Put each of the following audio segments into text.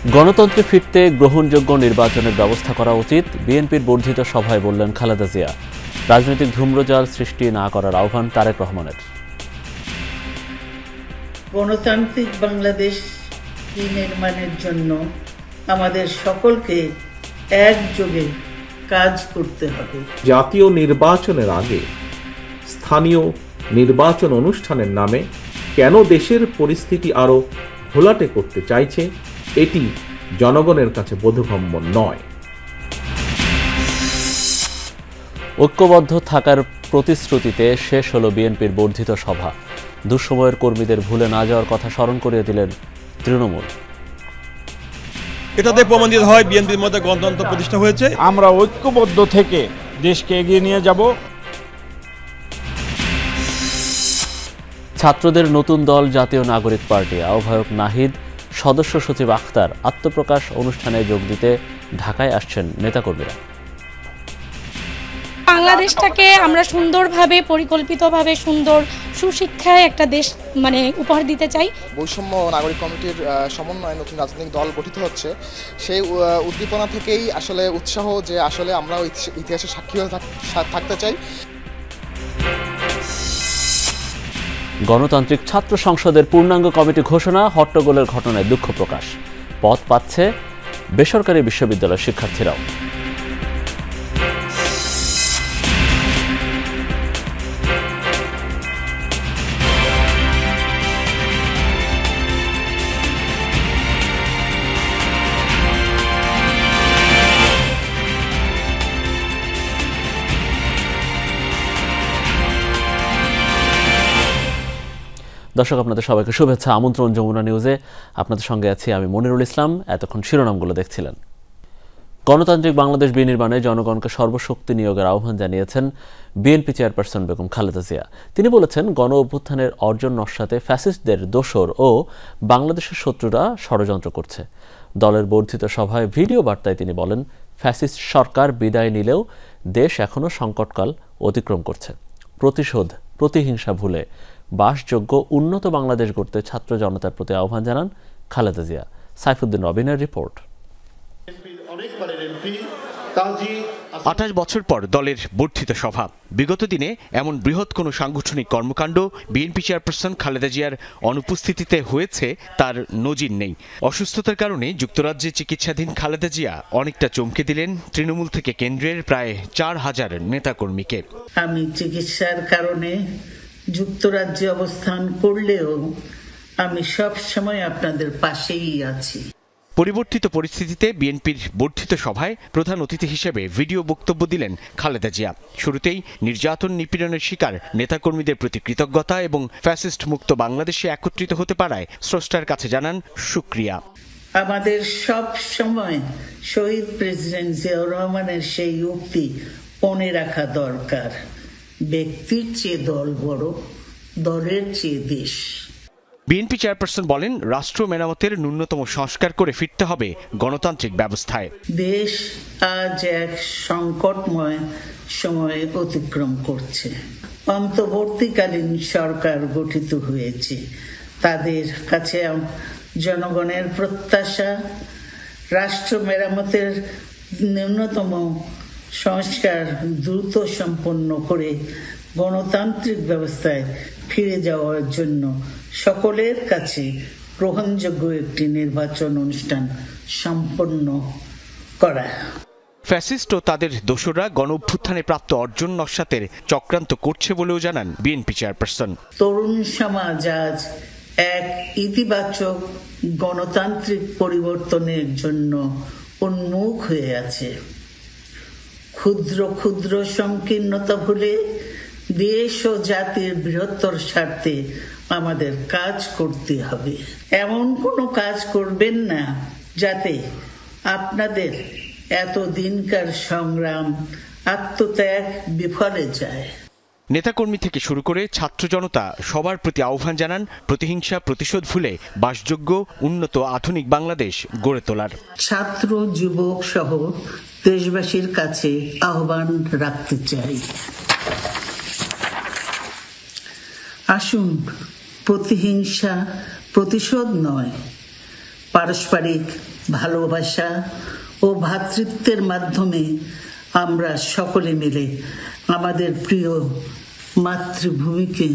গণতন্ত্রে ফিরতে গ্রহণযোগ্য নির্বাচনের ব্যবস্থা করা উচিত, বিএনপির বর্ধিত সভায় বললেন খালেদা জিয়া। রাজনৈতিক ধূম্রজাল সৃষ্টি না করার আহ্বান তারেক রহমানের। গণতান্ত্রিক বাংলাদেশ নির্মাণের জন্য আমাদের সকলকে একযোগে কাজ করতে হবে। জাতীয় নির্বাচনের আগে স্থানীয় নির্বাচন অনুষ্ঠানের নামে কেন দেশের পরিস্থিতি আরো ঘোলাটে করতে চাইছে, এটি জনগণের কাছে বোধগম্য নয়। ঐক্যবদ্ধ থাকার প্রতিশ্রুতিতে শেষ হলো বিএনপির বর্ধিত সভা। দুঃসময়ের কর্মীদের ভুলে না যাওয়ার কথা স্মরণ করিয়ে দিলেন তৃণমূল। এটাতে প্রমাণিত হয় বিএনপির মধ্যে গণতন্ত্র প্রতিষ্ঠা হয়েছে। আমরা ঐক্যবদ্ধ থেকে দেশকে এগিয়ে নিয়ে যাব। ছাত্রদের নতুন দল জাতীয় নাগরিক পার্টি, আহ্বায়ক নাহিদ, সদস্য সচিব আখতার আত্মপ্রকাশ অনুষ্ঠানে যোগ দিতে ঢাকায় আসছেন নেতাকর্মীরা। বাংলাদেশটাকে আমরা সুন্দরভাবে পরিকল্পিতভাবে সুন্দর সুশিক্ষায় একটা দেশ উপহার দিতে চাই। বৈষম্য নাগরিক কমিটির সমন্বয়ে নতুন রাজনৈতিক দল গঠিত হচ্ছে, সেই উদ্দীপনা থেকেই আসলে উৎসাহ যে আসলে আমরা ইতিহাসের সাক্ষী হয়ে থাকতে চাই। গণতান্ত্রিক ছাত্র সংসদের পূর্ণাঙ্গ কমিটি ঘোষণা, হট্টগোলের ঘটনায় দুঃখ প্রকাশ। পদ পাচ্ছে বেসরকারি বিশ্ববিদ্যালয়ের শিক্ষার্থীরাও। দর্শক, আপনাদের সবাইকে শুভেচ্ছা, আমন্ত্রণ যমুনা নিউজে। আপনাদের সঙ্গে আছি আমি মনিরুল ইসলাম। এতক্ষণ শিরোনামগুলো দেখছিলেন। গণতান্ত্রিক বাংলাদেশ বিনির্মাণে জনগণকে সর্বশক্তি নিয়োগের আহ্বান জানিয়েছেন বিএনপি চেয়ারপারসন বেগম খালেদা জিয়া। তিনি বলেছেন, গণ অভ্যুত্থানের অর্জন নস্যাতে ফ্যাসিস্টদের দোসর ও বাংলাদেশের শত্রুরা ষড়যন্ত্র করছে। দলের বর্ধিত সভায় ভিডিও বার্তায় তিনি বলেন, ফ্যাসিস্ট সরকার বিদায় নিলেও দেশ এখনও সংকটকাল অতিক্রম করছে। প্রতিশোধ, প্রতিহিংসা ভুলে বাসযোগ্য উন্নত বাংলাদেশ গড়তে ছাত্র জনতার প্রতি আহ্বান জানান খালেদা জিয়া। সাইফুদ্দিন রবিনের রিপোর্ট। ২৮ বছর পর দলের বর্ধিত সভা। বিগত দিনে এমন বৃহৎ কোনো সাংগঠনিক কর্মকাণ্ড বিএনপি চেয়ারপারসন খালেদা জিয়ার অনুপস্থিতিতে হয়েছে তার নজির নেই। অসুস্থতার কারণে যুক্তরাজ্যে চিকিৎসাধীন খালেদা জিয়া অনেকটা চমকে দিলেন তৃণমূল থেকে কেন্দ্রের প্রায় ৪,০০০ নেতাকর্মীকে। আমি চিকিৎসার কারণে যুক্তরাজ্যে অবস্থান করলেও আমি সব সময় আপনাদের পাশেই আছি। পরিবর্তিত পরিস্থিতিতে বিএনপির বর্ধিত সভায় প্রধান অতিথি হিসেবে ভিডিও বক্তব্য দিলেন খালেদা জিয়া। শুরুতেই নির্যাতন নিপীড়নের শিকার নেতাকর্মীদের প্রতি কৃতজ্ঞতা এবং ফ্যাসিস্ট মুক্ত বাংলাদেশে একত্রিত হতে পারায় স্রষ্টার কাছে জানান শুকরিয়া। আমাদের সব সময় শহীদ প্রেসিডেন্ট জিয়াউর রহমানের সেই উক্তি মনে রাখা দরকার, ব্যক্তির চেয়ে দল বড়, দলের চেয়ে দেশ। বিএনপি চেয়ারপারসন বলেন, রাষ্ট্র মেরামতের ন্যূনতম সংস্কার করে ফিরতে হবে গণতান্ত্রিক ব্যবস্থায়। দেশ আজ এক সংকটময় সময় অতিক্রম করছে। অন্তর্বর্তীকালীন সরকার গঠিত হয়েছে। তাদের কাছে জনগণের প্রত্যাশা, রাষ্ট্র মেরামতের ন্যূনতম সংস্কার দ্রুত সম্পন্ন করে গণতান্ত্রিক ব্যবস্থায় ফিরে যাওয়ার জন্য সকলের কাছে গ্রহণযোগ্য একটি নির্বাচন অনুষ্ঠান সম্পন্ন করা। ফ্যাসিস্ট ও তাদের দোসররা গণ অভ্যুত্থানে প্রাপ্ত অর্জন নস্যাতের চক্রান্ত করছে বলেও জানান বিএনপি চেয়ারপারসন। তরুণ সমাজ আজ এক ইতিবাচক গণতান্ত্রিক পরিবর্তনের জন্য উন্মুখ হয়ে আছে। ক্ষুদ্র ক্ষুদ্র সংকীর্ণতা ভুলে দেশ ও জাতির বৃহত্তর স্বার্থে আমাদের কাজ করতে হবে। এমন কোনো কাজ করবেন না যাতে আপনাদের এতদিনকার সংগ্রাম, আত্মত্যাগ বিফলে যায়। নেতাকর্মী থেকে শুরু করে ছাত্র জনতা সবার প্রতি আহ্বান জানান প্রতিহিংসা, প্রতিশোধ ভুলে বাসযোগ্য উন্নত আধুনিক বাংলাদেশ গড়ে তোলার। ছাত্র, যুবক সহ দেশবাসীর কাছে আহ্বান রাখতে চাই, আসুন প্রতিহিংসা, প্রতিশোধ নয়, পারস্পরিক ভালোবাসা ও ভ্রাতৃত্বের মাধ্যমে আমরা সকলে মিলে আমাদের প্রিয় মাতৃভূমিকে,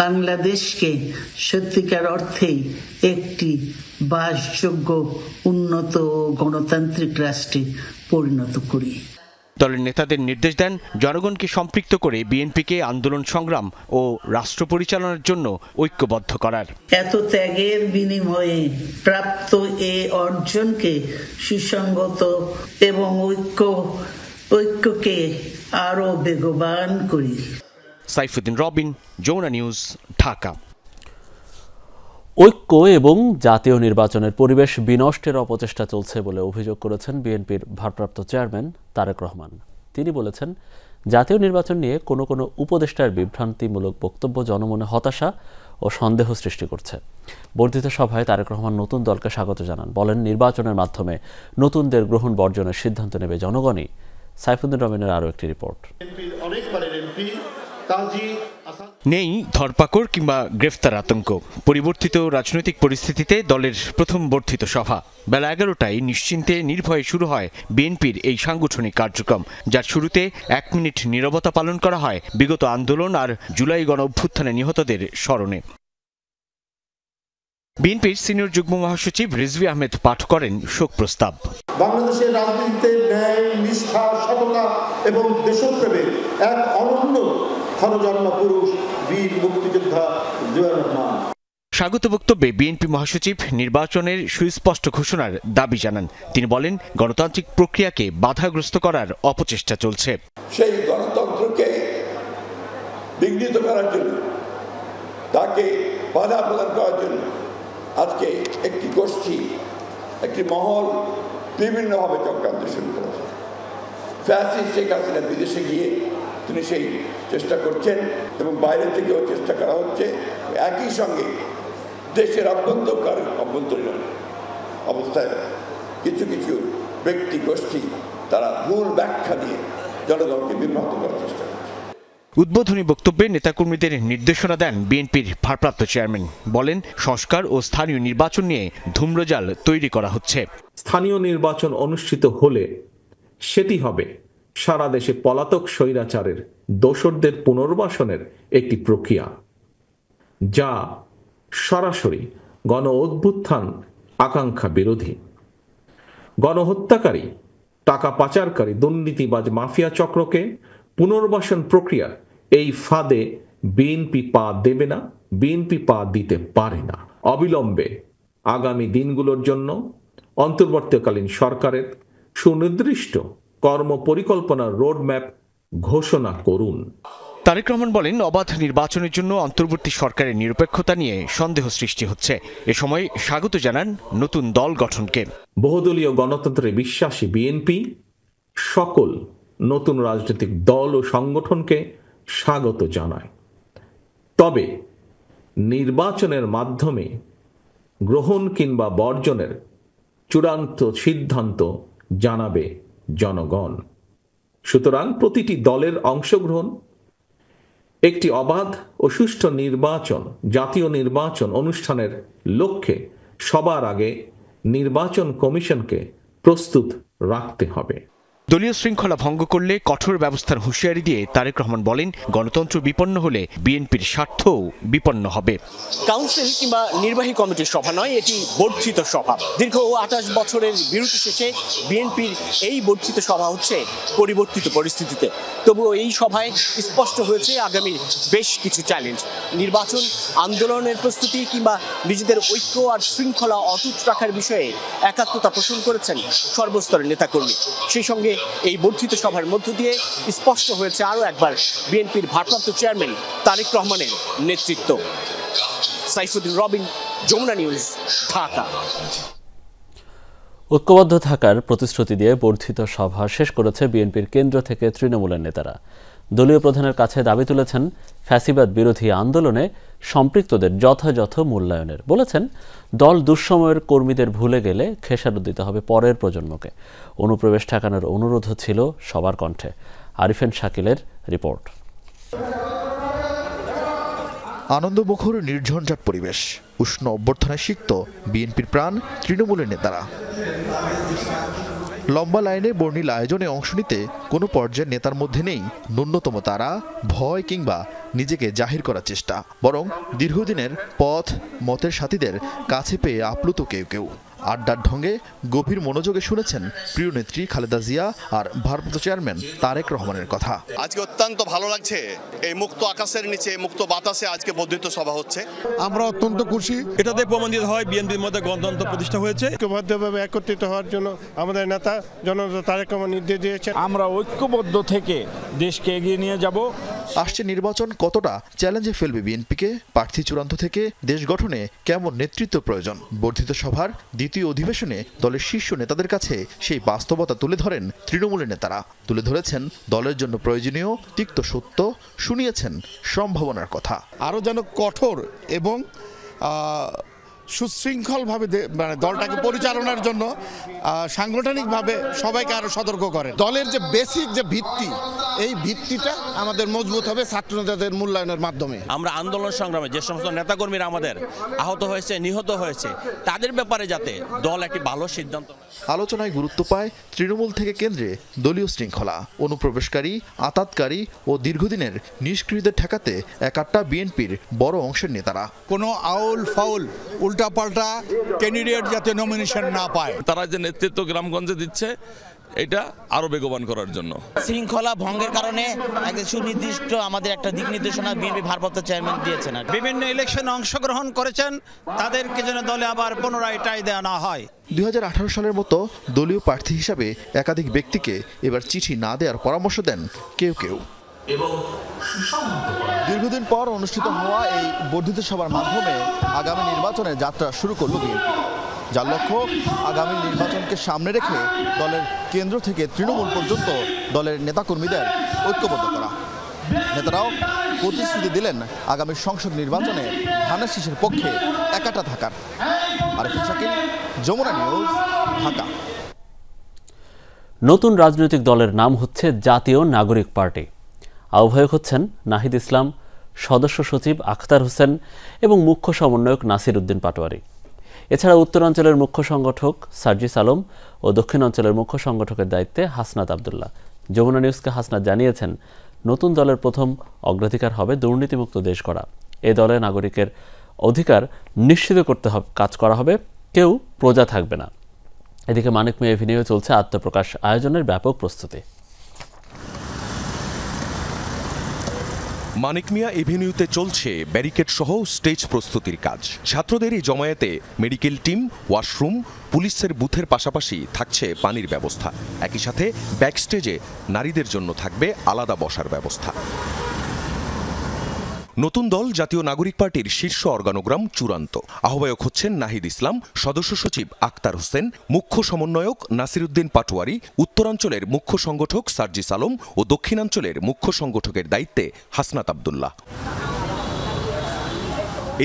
বাংলাদেশকে সত্যিকার অর্থেই একটি বাসযোগ্য, উন্নত ও গণতান্ত্রিক রাষ্ট্রে পরিণত করি। দলের নেতাদের নির্দেশ দেন জনগণকে সম্পৃক্ত করে বিএনপিকে আন্দোলন সংগ্রাম ও রাষ্ট্র পরিচালনার জন্য ঐক্যবদ্ধ করার। এত ত্যাগের বিনিময়ে প্রাপ্ত এ অর্জনকে সুসংগত এবং ঐক্যকে আরো বেগবান করি। সাইফুদ্দিন রবিন, যমুনা নিউজ, ঢাকা। ঐক্য এবং জাতীয় নির্বাচনের পরিবেশ বিনষ্টের অপচেষ্টা চলছে বলে অভিযোগ করেছেন বিএনপির ভারপ্রাপ্ত চেয়ারম্যান তারেক রহমান। তিনি বলেছেন, জাতীয় নির্বাচন নিয়ে কোনো কোনো উপদেষ্টার বিভ্রান্তিমূলক বক্তব্য জনমনে হতাশা ও সন্দেহ সৃষ্টি করছে। বর্ধিত সভায় তারেক রহমান নতুন দলকে স্বাগত জানান। বলেন, নির্বাচনের মাধ্যমে নতুনদের গ্রহণ বর্জনের সিদ্ধান্ত নেবে জনগণই। সাইফুদ্দিন রবিনের আরও একটি রিপোর্ট। নেই ধরপাকড় কিংবা গ্রেফতার আতঙ্ক। পরিবর্তিত রাজনৈতিক পরিস্থিতিতে দলের প্রথম বর্ধিত সভা বেলা 11টায় নিশ্চিন্তে নির্ভয়ে শুরু হয় বিএনপির এই সাংগঠনিক কার্যক্রম, যার শুরুতে 1 মিনিট নীরবতা পালন করা হয় বিগত আন্দোলন আর জুলাই গণ অভ্যুত্থানে নিহতদের স্মরণে। বিএনপির সিনিয়র যুগ্ম মহাসচিব রিজভী আহমেদ পাঠ করেন শোক প্রস্তাব। বাংলাদেশের রাজনীতিতে ন্যায়, নিষ্ঠা, সততা এবং দেশপ্রেমের এক অনন্য ক্ষণজন্ম পুরুষ বীর মুক্তিযোদ্ধা জিয়াউর রহমান। স্বাগত বক্তব্যে বিএনপি মহাসচিব নির্বাচনের সুস্পষ্ট ঘোষণার দাবি জানান। তিনি বলেন, গণতান্ত্রিক প্রক্রিয়াকে বাধাগ্রস্ত করার অপচেষ্টা চলছে। সেই গণতন্ত্রকে বিঘ্নিত করার জন্য, তাকে বাধা প্রদান করার জন্য আজকে একটি গোষ্ঠী, একটি মহল বিভিন্নভাবে চক্রান্ত শুরু করেছে। ফ্যাসিস্ট শেখ হাসিনা বিদেশে গিয়ে তিনি সেই চেষ্টা করছেন এবং বাইরে থেকেও চেষ্টা করা হচ্ছে। একই সঙ্গে দেশের অভ্যন্তরীণ অবস্থায় কিছু কিছু ব্যক্তি গোষ্ঠী তারা ভুল ব্যাখ্যা দিয়ে জনগণকে বিভ্রান্ত করার চেষ্টা করছে। উদ্বোধনী বক্তব্যে নেতাকর্মীদের নির্দেশনা দেন বিএনপির ভারপ্রাপ্ত চেয়ারম্যান। বলেন, সংস্কার ও স্থানীয় নির্বাচন নিয়ে ধূম্রজাল তৈরি করা হচ্ছে। স্থানীয় নির্বাচন অনুষ্ঠিত হলে সেটি হবে সারা দেশে পলাতক স্বৈরাচারের দোসরদের পুনর্বাসনের একটি প্রক্রিয়া, যা সরাসরি গণ অভ্যুত্থান আকাঙ্ক্ষা বিরোধী। গণহত্যাকারী, টাকা পাচারকারী, দুর্নীতিবাজ মাফিয়া চক্রকে পুনর্বাসন প্রক্রিয়ার এই ফাঁদে বিএনপি পা দেবে না, বিএনপি পা দিতে পারে না। অবিলম্বে আগামী দিনগুলোর জন্য অন্তর্বর্তীকালীন সরকারের সুনির্দিষ্ট কর্মপরিকল্পনার রোডম্যাপ ঘোষণা করুন। তারেক রহমান বলেন, অবাধ নির্বাচনের জন্য অন্তর্বর্তী সরকারের নিরপেক্ষতা নিয়ে সন্দেহ সৃষ্টি হচ্ছে। এ সময় স্বাগত জানান নতুন দল গঠনকে। বহুদলীয় গণতন্ত্রে বিশ্বাসী বিএনপি সকল নতুন রাজনৈতিক দল ও সংগঠনকে স্বাগত জানায়। তবে নির্বাচনের মাধ্যমে গ্রহণ কিংবা বর্জনের চূড়ান্ত সিদ্ধান্ত জানাবে জনগণ। সুতরাং প্রতিটি দলের অংশগ্রহণ একটি অবাধ ও সুষ্ঠু নির্বাচন, জাতীয় নির্বাচন অনুষ্ঠানের লক্ষ্যে সবার আগে নির্বাচন কমিশনকে প্রস্তুত রাখতে হবে। দলীয় শৃঙ্খলা ভঙ্গ করলে কঠোর ব্যবস্থার হুঁশিয়ারি দিয়ে তারেক রহমান বলেন, গণতন্ত্র বিপন্ন হলে বিএনপির স্বার্থও বিপন্ন হবে। কাউন্সিল কিংবা নির্বাহী কমিটির সভা নয়, এটি বর্ধিত সভা। দীর্ঘ 28 বছরের বিরতি শেষে বিএনপির এই বর্ধিত সভা হচ্ছে পরিবর্তিত পরিস্থিতিতে। তবুও এই সভায় স্পষ্ট হয়েছে আগামী বেশ কিছু চ্যালেঞ্জ। নির্বাচন, আন্দোলনের প্রস্তুতি কিংবা নিজেদের ঐক্য আর শৃঙ্খলা অটুট রাখার বিষয়ে একাত্মতা পোষণ করেছেন সর্বস্তরের নেতাকর্মী। সেই সঙ্গে এই বর্ধিত সভার মধ্য দিয়ে স্পষ্ট হয়েছে আরও একবার বিএনপির ভারপ্রাপ্ত চেয়ারম্যান তারেক রহমানের নেতৃত্ব। সাইফুদ্দিন রবিন, যমুনা নিউজ, ঢাকা। ঐক্যবদ্ধ থাকার প্রতিশ্রুতি দিয়ে বর্ধিত সভা শেষ করেছে বিএনপির কেন্দ্র থেকে তৃণমূলের নেতারা। দলীয় প্রধানের কাছে দাবি তুলেছেন ফ্যাসিবাদ বিরোধী আন্দোলনে সম্পৃক্তদের যথাযথ মূল্যায়নের। বলেছেন, দল দুঃসময়ের কর্মীদের ভুলে গেলে খেসারত দিতে হবে পরের প্রজন্মকে। অনুপ্রবেশ ঠেকানোর অনুরোধও ছিল সবার কণ্ঠে। আরিফেন শাকিলের রিপোর্ট। আনন্দমুখর নির্ঝঞ্ঝাট পরিবেশ। উষ্ণ অভ্যর্থনায় সিক্ত বিএনপির প্রাণ তৃণমূলের নেতারা। লম্বা লাইনে বর্ণিল আয়োজনে অংশ নিতে কোনো পর্যায়ের নেতার মধ্যে নেই ন্যূনতম তারা, ভয় কিংবা নিজেকে জাহির করার চেষ্টা। বরং দীর্ঘদিনের পথ মতের সাথীদের কাছে পেয়ে আপ্লুত কেউ কেউ। আড্ডার ঢঙ্গে গভীর মনোযোগে শুনেছেন প্রিয় নেত্রী খালেদা জিয়া আর ভারপ্রাপ্ত চেয়ারম্যান তারেক রহমানের কথা। আজকে অত্যন্ত ভালো লাগছে, এই মুক্ত আকাশের নিচে মুক্ত বাতাসে আজকে বর্ধিত সভা হচ্ছে। আমরা অত্যন্ত খুশি। এটাতে প্রমাণিত হয় বিএনপির মধ্যে গণতন্ত্র প্রতিষ্ঠা হয়েছে। ঐক্যবদ্ধভাবে একত্রিত হওয়ার জন্য আমাদের নেতা জননেতা তারেক রহমান নির্দেশ দিয়েছেন। আমরা ঐক্যবদ্ধ থেকে দেশকে এগিয়ে নিয়ে যাব। আসছে নির্বাচন কতটা চ্যালেঞ্জে ফেলবে বিএনপিকে? প্রার্থী চূড়ান্ত থেকে দেশ গঠনে কেমন নেতৃত্ব প্রয়োজন? বর্ধিত সভার দ্বিতীয় অধিবেশনে দলের শীর্ষ নেতাদের কাছে সেই বাস্তবতা তুলে ধরেন তৃণমূলের নেতারা। তুলে ধরেছেন দলের জন্য প্রয়োজনীয় তিক্ত সত্য, শুনিয়েছেন সম্ভাবনার কথা। আরও যেন কঠোর এবং সুশৃঙ্খলভাবে মানে দলটাকে পরিচালনার জন্য সাংগঠনিকভাবে সবাইকে আরো সতর্ক করেন। দলের যে বেসিক যে ভিত্তি, এই ভিত্তিটা আমাদের মজবুত হবে ছাত্র নেতাদের মূল্যায়নের মাধ্যমে। আমরা আন্দোলন সংগ্রামে যে সমস্ত নেতাকর্মীরা আমাদের আহত হয়েছে, নিহত হয়েছে, তাদের ব্যাপারে যাতে দল একটি ভালো সিদ্ধান্ত। আলোচনায় গুরুত্ব পায় তৃণমূল থেকে কেন্দ্রে দলীয় শৃঙ্খলা, অনুপ্রবেশকারী, আতাতকারী ও দীর্ঘদিনের নিষ্ক্রিয়দের ঠেকাতে একাট্টা বিএনপির বড় অংশের নেতারা। কোনো আউল ফাউল উল্টাপাল্টা ক্যান্ডিডেট যাতে নমিনেশন না পায়। তারা যে নেতৃত্ব গ্রামগঞ্জে দিচ্ছে, এটা আরো বেগবান করার জন্য। শৃঙ্খলা ভঙ্গের কারণে একটা সুনির্দিষ্ট আমাদের একটা দিক নির্দেশনা বিএনপি ভারপ্রাপ্ত চেয়ারম্যান দিয়েছেন। বিভিন্ন ইলেকশনে অংশগ্রহণ করেছেন, তাদেরকে যেন দলে আবার পুনরায় টাই দেওয়া না হয়। 2018 সালের মতো দলীয় প্রার্থী হিসাবে একাধিক ব্যক্তিকে এবার চিঠি না দেওয়ার পরামর্শ দেন কেউ কেউ। দীর্ঘদিন পর অনুষ্ঠিত হওয়া এই বর্ধিত সভার মাধ্যমে আগামী নির্বাচনের যাত্রা শুরু করল বিএনপি, যার লক্ষ্য আগামী নির্বাচনকে সামনে রেখে দলের কেন্দ্র থেকে তৃণমূল পর্যন্ত দলের নেতাকর্মীদের ঐক্যবদ্ধ করা। নেতারাও প্রতিশ্রুতি দিলেন আগামী সংসদ নির্বাচনে ধানের শীষের পক্ষে একাটা থাকার। আরিফুল শাকিল, যমুনা নিউজ, ঢাকা। নতুন রাজনৈতিক দলের নাম হচ্ছে জাতীয় নাগরিক পার্টি। আহ্বায়ক হচ্ছেন নাহিদ ইসলাম, সদস্য সচিব আখতার হোসেন এবং মুখ্য সমন্বয়ক নাসির উদ্দিন পাটোয়ারি। এছাড়া উত্তরাঞ্চলের মুখ্য সংগঠক সার্জিস আলম ও দক্ষিণাঞ্চলের মুখ্য সংগঠকের দায়িত্বে হাসনাত আবদুল্লাহ। যমুনা নিউজকে হাসনাত জানিয়েছেন, নতুন দলের প্রথম অগ্রাধিকার হবে দুর্নীতিমুক্ত দেশ গড়া। এ দলে নাগরিকের অধিকার নিশ্চিত করতে কাজ করা হবে, কেউ প্রজা থাকবে না। এদিকে মানিক মিয়া এভিনিউয়ে চলছে আত্মপ্রকাশ আয়োজনের ব্যাপক প্রস্তুতি। মানিক মিয়া এভিনিউতে চলছে ব্যারিকেড সহ স্টেজ প্রস্তুতির কাজ। ছাত্রদের এই জমায়েতে মেডিকেল টিম, ওয়াশরুম, পুলিশের বুথের পাশাপাশি থাকছে পানির ব্যবস্থা। একই সাথে ব্যাকস্টেজে নারীদের জন্য থাকবে আলাদা বসার ব্যবস্থা। নতুন দল জাতীয় নাগরিক পার্টির শীর্ষ অর্গানোগ্রাম চূড়ান্ত। আহ্বায়ক হচ্ছেন নাহিদ ইসলাম, সদস্য সচিব আখতার হোসেন, মুখ্য সমন্বয়ক নাসির উদ্দিন পাটোয়ারি, উত্তরাঞ্চলের মুখ্য সংগঠক সার্জিস আলম ও দক্ষিণাঞ্চলের মুখ্য সংগঠকের দায়িত্বে হাসনাত আবদুল্লাহ।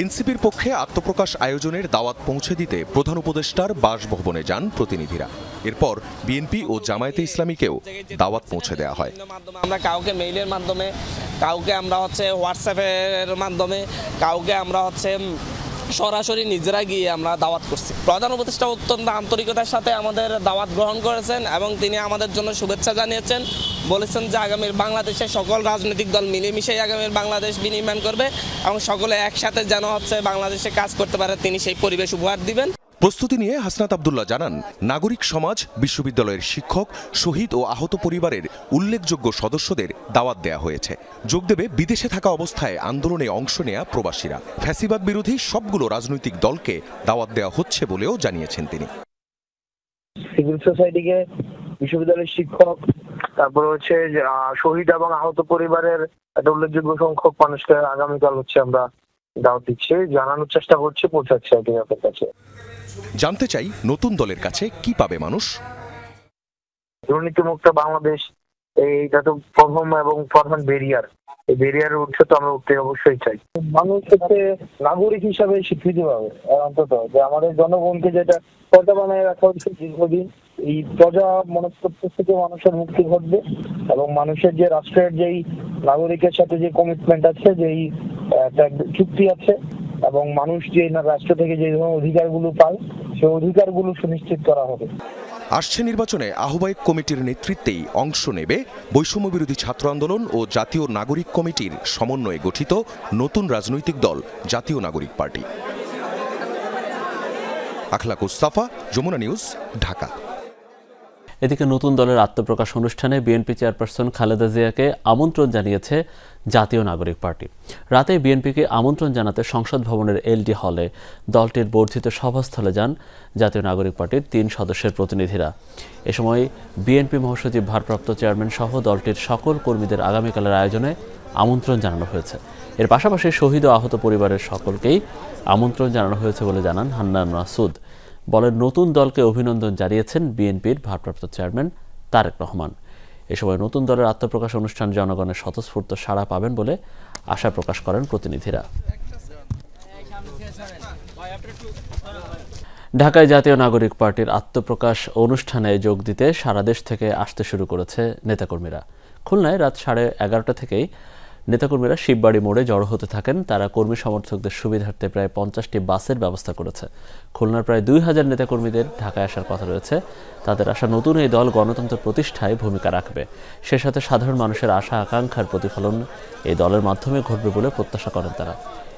এনসিপির পক্ষে আত্মপ্রকাশ আয়োজনের দাওয়াত পৌঁছে দিতে প্রধান উপদেষ্টার বাসভবনে যান প্রতিনিধিরা। এরপর বিএনপি ও জামায়াতে ইসলামীকেও দাওয়াত পৌঁছে দেওয়া হয়। আমরা কাউকে মেইলের মাধ্যমে, কাউকে আমরা হোয়াটসঅ্যাপের মাধ্যমে, কাউকে আমরা সরাসরি নিজেরা গিয়ে আমরা দাওয়াত করছি। প্রধান উপদেষ্টা অত্যন্ত আন্তরিকতার সাথে আমাদের দাওয়াত গ্রহণ করেছেন এবং তিনি আমাদের জন্য শুভেচ্ছা জানিয়েছেন। বলেছেন যে আগামীর বাংলাদেশে সকল রাজনৈতিক দল মিলেমিশেই আগামীর বাংলাদেশ বিনির্মাণ করবে এবং সকলে একসাথে যেন বাংলাদেশে কাজ করতে পারে, তিনি সেই পরিবেশ উপহার দিবেন। প্রস্তুতি নিয়ে হাসনাত আবদুল্লাহ জানান, নাগরিক সমাজ, বিশ্ববিদ্যালয়ের শিক্ষক, শহীদ ও আহত পরিবারের উল্লেখযোগ্য সদস্যদের দাওয়াত দেয়া হয়েছে। যোগ দেবে বিদেশে থাকা অবস্থায় আন্দোলনে অংশ নেয়া প্রবাসীরা। ফ্যাসিবাদ বিরোধী সবগুলো রাজনৈতিক দলকে দাওয়াত দেওয়া হচ্ছে বলেও জানিয়েছেন তিনি। সিভিল সোসাইটিকে, বিশ্ববিদ্যালয়ের শিক্ষক, তারপর শহীদ এবং আহত পরিবারের একটা উল্লেখযোগ্য সংখ্যক মানুষকে আগামীকাল আমরা দাওয়াত দিচ্ছি, জানানোর চেষ্টা করছি, পৌঁছাচ্ছে আপনাদের কাছে। জানতে চাই নতুন দলের কাছে কি পাবে মানুষ। দুর্নীতিমুক্ত বাংলাদেশ, এইটা তো প্রথম এবং প্রধান ব্যারিয়ার। এই ব্যারিয়ারের উঠে তো আমরা উঠতে অবশ্যই চাই। মানুষ নাগরিক হিসাবে স্বীকৃতি পাবে, অন্তত যে আমাদের জনগণকে যেটা প্রজা বানায় রাখা হচ্ছে দীর্ঘদিন, এই প্রজা মনস্তত্ব থেকে মানুষের মুক্তি ঘটবে এবং মানুষের যে রাষ্ট্রের যেই নাগরিকের সাথে যে কমিটমেন্ট আছে, যেই একটা চুক্তি আছে এবং মানুষ যে রাষ্ট্র থেকে যে ধরনের অধিকারগুলো পায় সেই অধিকারগুলো সুনিশ্চিত করা হবে। আসছে নির্বাচনে আহ্বায়ক কমিটির নেতৃত্বেই অংশ নেবে বৈষম্য বিরোধী ছাত্র আন্দোলন ও জাতীয় নাগরিক কমিটির সমন্বয়ে গঠিত নতুন রাজনৈতিক দল জাতীয় নাগরিক পার্টি। আখলাক মুস্তাফা, যমুনা নিউজ, ঢাকা। এদিকে নতুন দলের আত্মপ্রকাশ অনুষ্ঠানে বিএনপি চেয়ারপারসন খালেদা জিয়াকে আমন্ত্রণ জানিয়েছে জাতীয় নাগরিক পার্টি। রাতে বিএনপিকে আমন্ত্রণ জানাতে সংসদ ভবনের এলডি হলে দলটির বর্ধিত সভাস্থলে যান জাতীয় নাগরিক পার্টির 3 সদস্যের প্রতিনিধিরা। এ সময় বিএনপি মহাসচিব ভারপ্রাপ্ত চেয়ারম্যান সহ দলটির সকল কর্মীদের আগামীকালের আয়োজনে আমন্ত্রণ জানানো হয়েছে। এর পাশাপাশি শহীদ ও আহত পরিবারের সকলকেই আমন্ত্রণ জানানো হয়েছে বলে জানান হান্নান মাসুদ। বলের নতুন দলকে অভিনন্দন জানিয়েছেন বিএনপির ভারপ্রাপ্ত চেয়ারম্যান তারেক রহমান। এ সময় নতুন দলের আত্মপ্রকাশ অনুষ্ঠান জনগণের স্বতঃস্ফূর্ত সাড়া পাবেন বলে আশা প্রকাশ করেন প্রতিনিধিরা। ঢাকায় জাতীয় নাগরিক পার্টির আত্মপ্রকাশ অনুষ্ঠানে যোগ দিতে সারা দেশ থেকে আসতে শুরু করেছে নেতাকর্মীরা। খুলনায় রাত 11:30 থেকেই নেতাকর্মীরা শিববাড়ি মোড়ে জড়ো হতে থাকেন। তারা কর্মী সমর্থকদের সুবিধার্থে প্রায় 50টি বাসের ব্যবস্থা করেছে। খুলনার প্রায় 2000 নেতাকর্মীদের ঢাকায় আসার কথা রয়েছে। তাদের আশা নতুন এই দল গণতন্ত্র প্রতিষ্ঠায় ভূমিকা রাখবে। সে সাথে সাধারণ মানুষের আশা আকাঙ্ক্ষার প্রতিফলন এই দলের মাধ্যমে ঘটবে বলে প্রত্যাশা করেন তারা।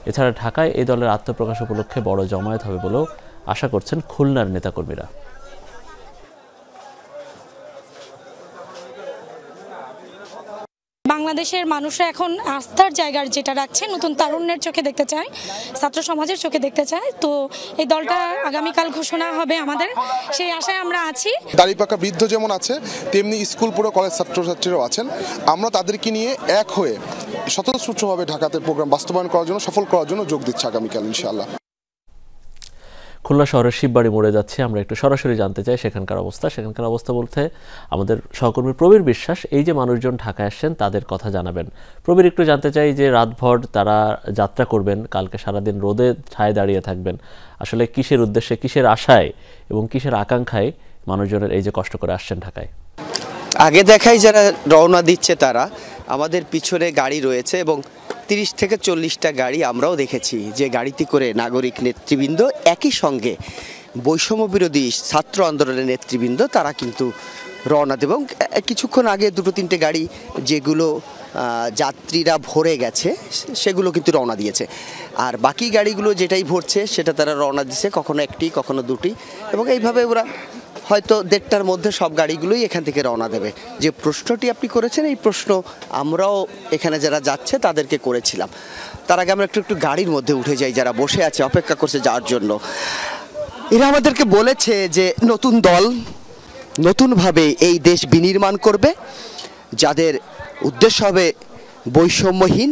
এছাড়া ঢাকায় এই দলের আত্মপ্রকাশ উপলক্ষে বড় জমায়েত হবে বলেও আশা করছেন খুলনার নেতাকর্মীরা। বাংলাদেশের মানুষরা এখন আস্থার জায়গার যেটা রাখছে, নতুন তারুণ্যের চোখে দেখতে চায়, ছাত্র সমাজের চোখে দেখতে চায়। তো এই দলটা আগামীকাল ঘোষণা হবে আমাদের, সেই আশায় আমরা আছি। দাড়িপাকা বৃদ্ধ যেমন আছে তেমনি স্কুল পুরো কলেজ ছাত্রছাত্রীরাও আছেন। আমরা তাদেরকে নিয়ে এক হয়ে স্বতঃস্ফূর্তভাবে ঢাকাতে প্রোগ্রাম বাস্তবায়ন করার জন্য, সফল করার জন্য যোগ দিচ্ছে আগামীকাল ইনশাআল্লাহ। খুলনা শহরের শিববাড়ি মোড়ে যাচ্ছি, আমরা একটু সরাসরি জানতে চাই সেখানকার অবস্থা বলতে আমাদের সহকর্মী প্রবীর বিশ্বাস এই যে মানুষজন ঢাকায় আসছেন তাদের কথা জানাবেন। প্রবীর, একটু জানতে চাই যে রাতভর তারা যাত্রা করবেন, কালকে সারাদিন রোদে ছায়ে দাঁড়িয়ে থাকবেন, আসলে কিসের উদ্দেশ্যে, কিসের আশায় এবং কিসের আকাঙ্ক্ষায় মানুষজনের এই যে কষ্ট করে আসছেন ঢাকায়? আগে দেখাই যারা রওনা দিচ্ছে তারা, আমাদের পিছনে গাড়ি রয়েছে এবং 30 থেকে 40টা গাড়ি আমরাও দেখেছি যে গাড়িতে করে নাগরিক নেতৃবৃন্দ একই সঙ্গে বৈষম্য বিরোধী ছাত্র আন্দোলনের নেতৃবৃন্দ তারা কিন্তু রওনা দেবে। এবং কিছুক্ষণ আগে 2-3টে গাড়ি যেগুলো যাত্রীরা ভরে গেছে সেগুলো কিন্তু রওনা দিয়েছে, আর বাকি গাড়িগুলো যেটাই ভরছে সেটা তারা রওনা দিচ্ছে, কখনো একটি কখনো দুটি, এবং এইভাবে ওরা হয়তো 1:30টার মধ্যে সব গাড়িগুলোই এখান থেকে রওনা দেবে। যে প্রশ্নটি আপনি করেছেন এই প্রশ্ন আমরাও এখানে যারা যাচ্ছে তাদেরকে করেছিলাম। তার আগে আমরা একটু গাড়ির মধ্যে উঠে যাই, যারা বসে আছে অপেক্ষা করছে যাওয়ার জন্য। এরা আমাদেরকে বলেছে যে নতুন দল নতুনভাবে এই দেশ বিনির্মাণ করবে, যাদের উদ্দেশ্য হবে বৈষম্যহীন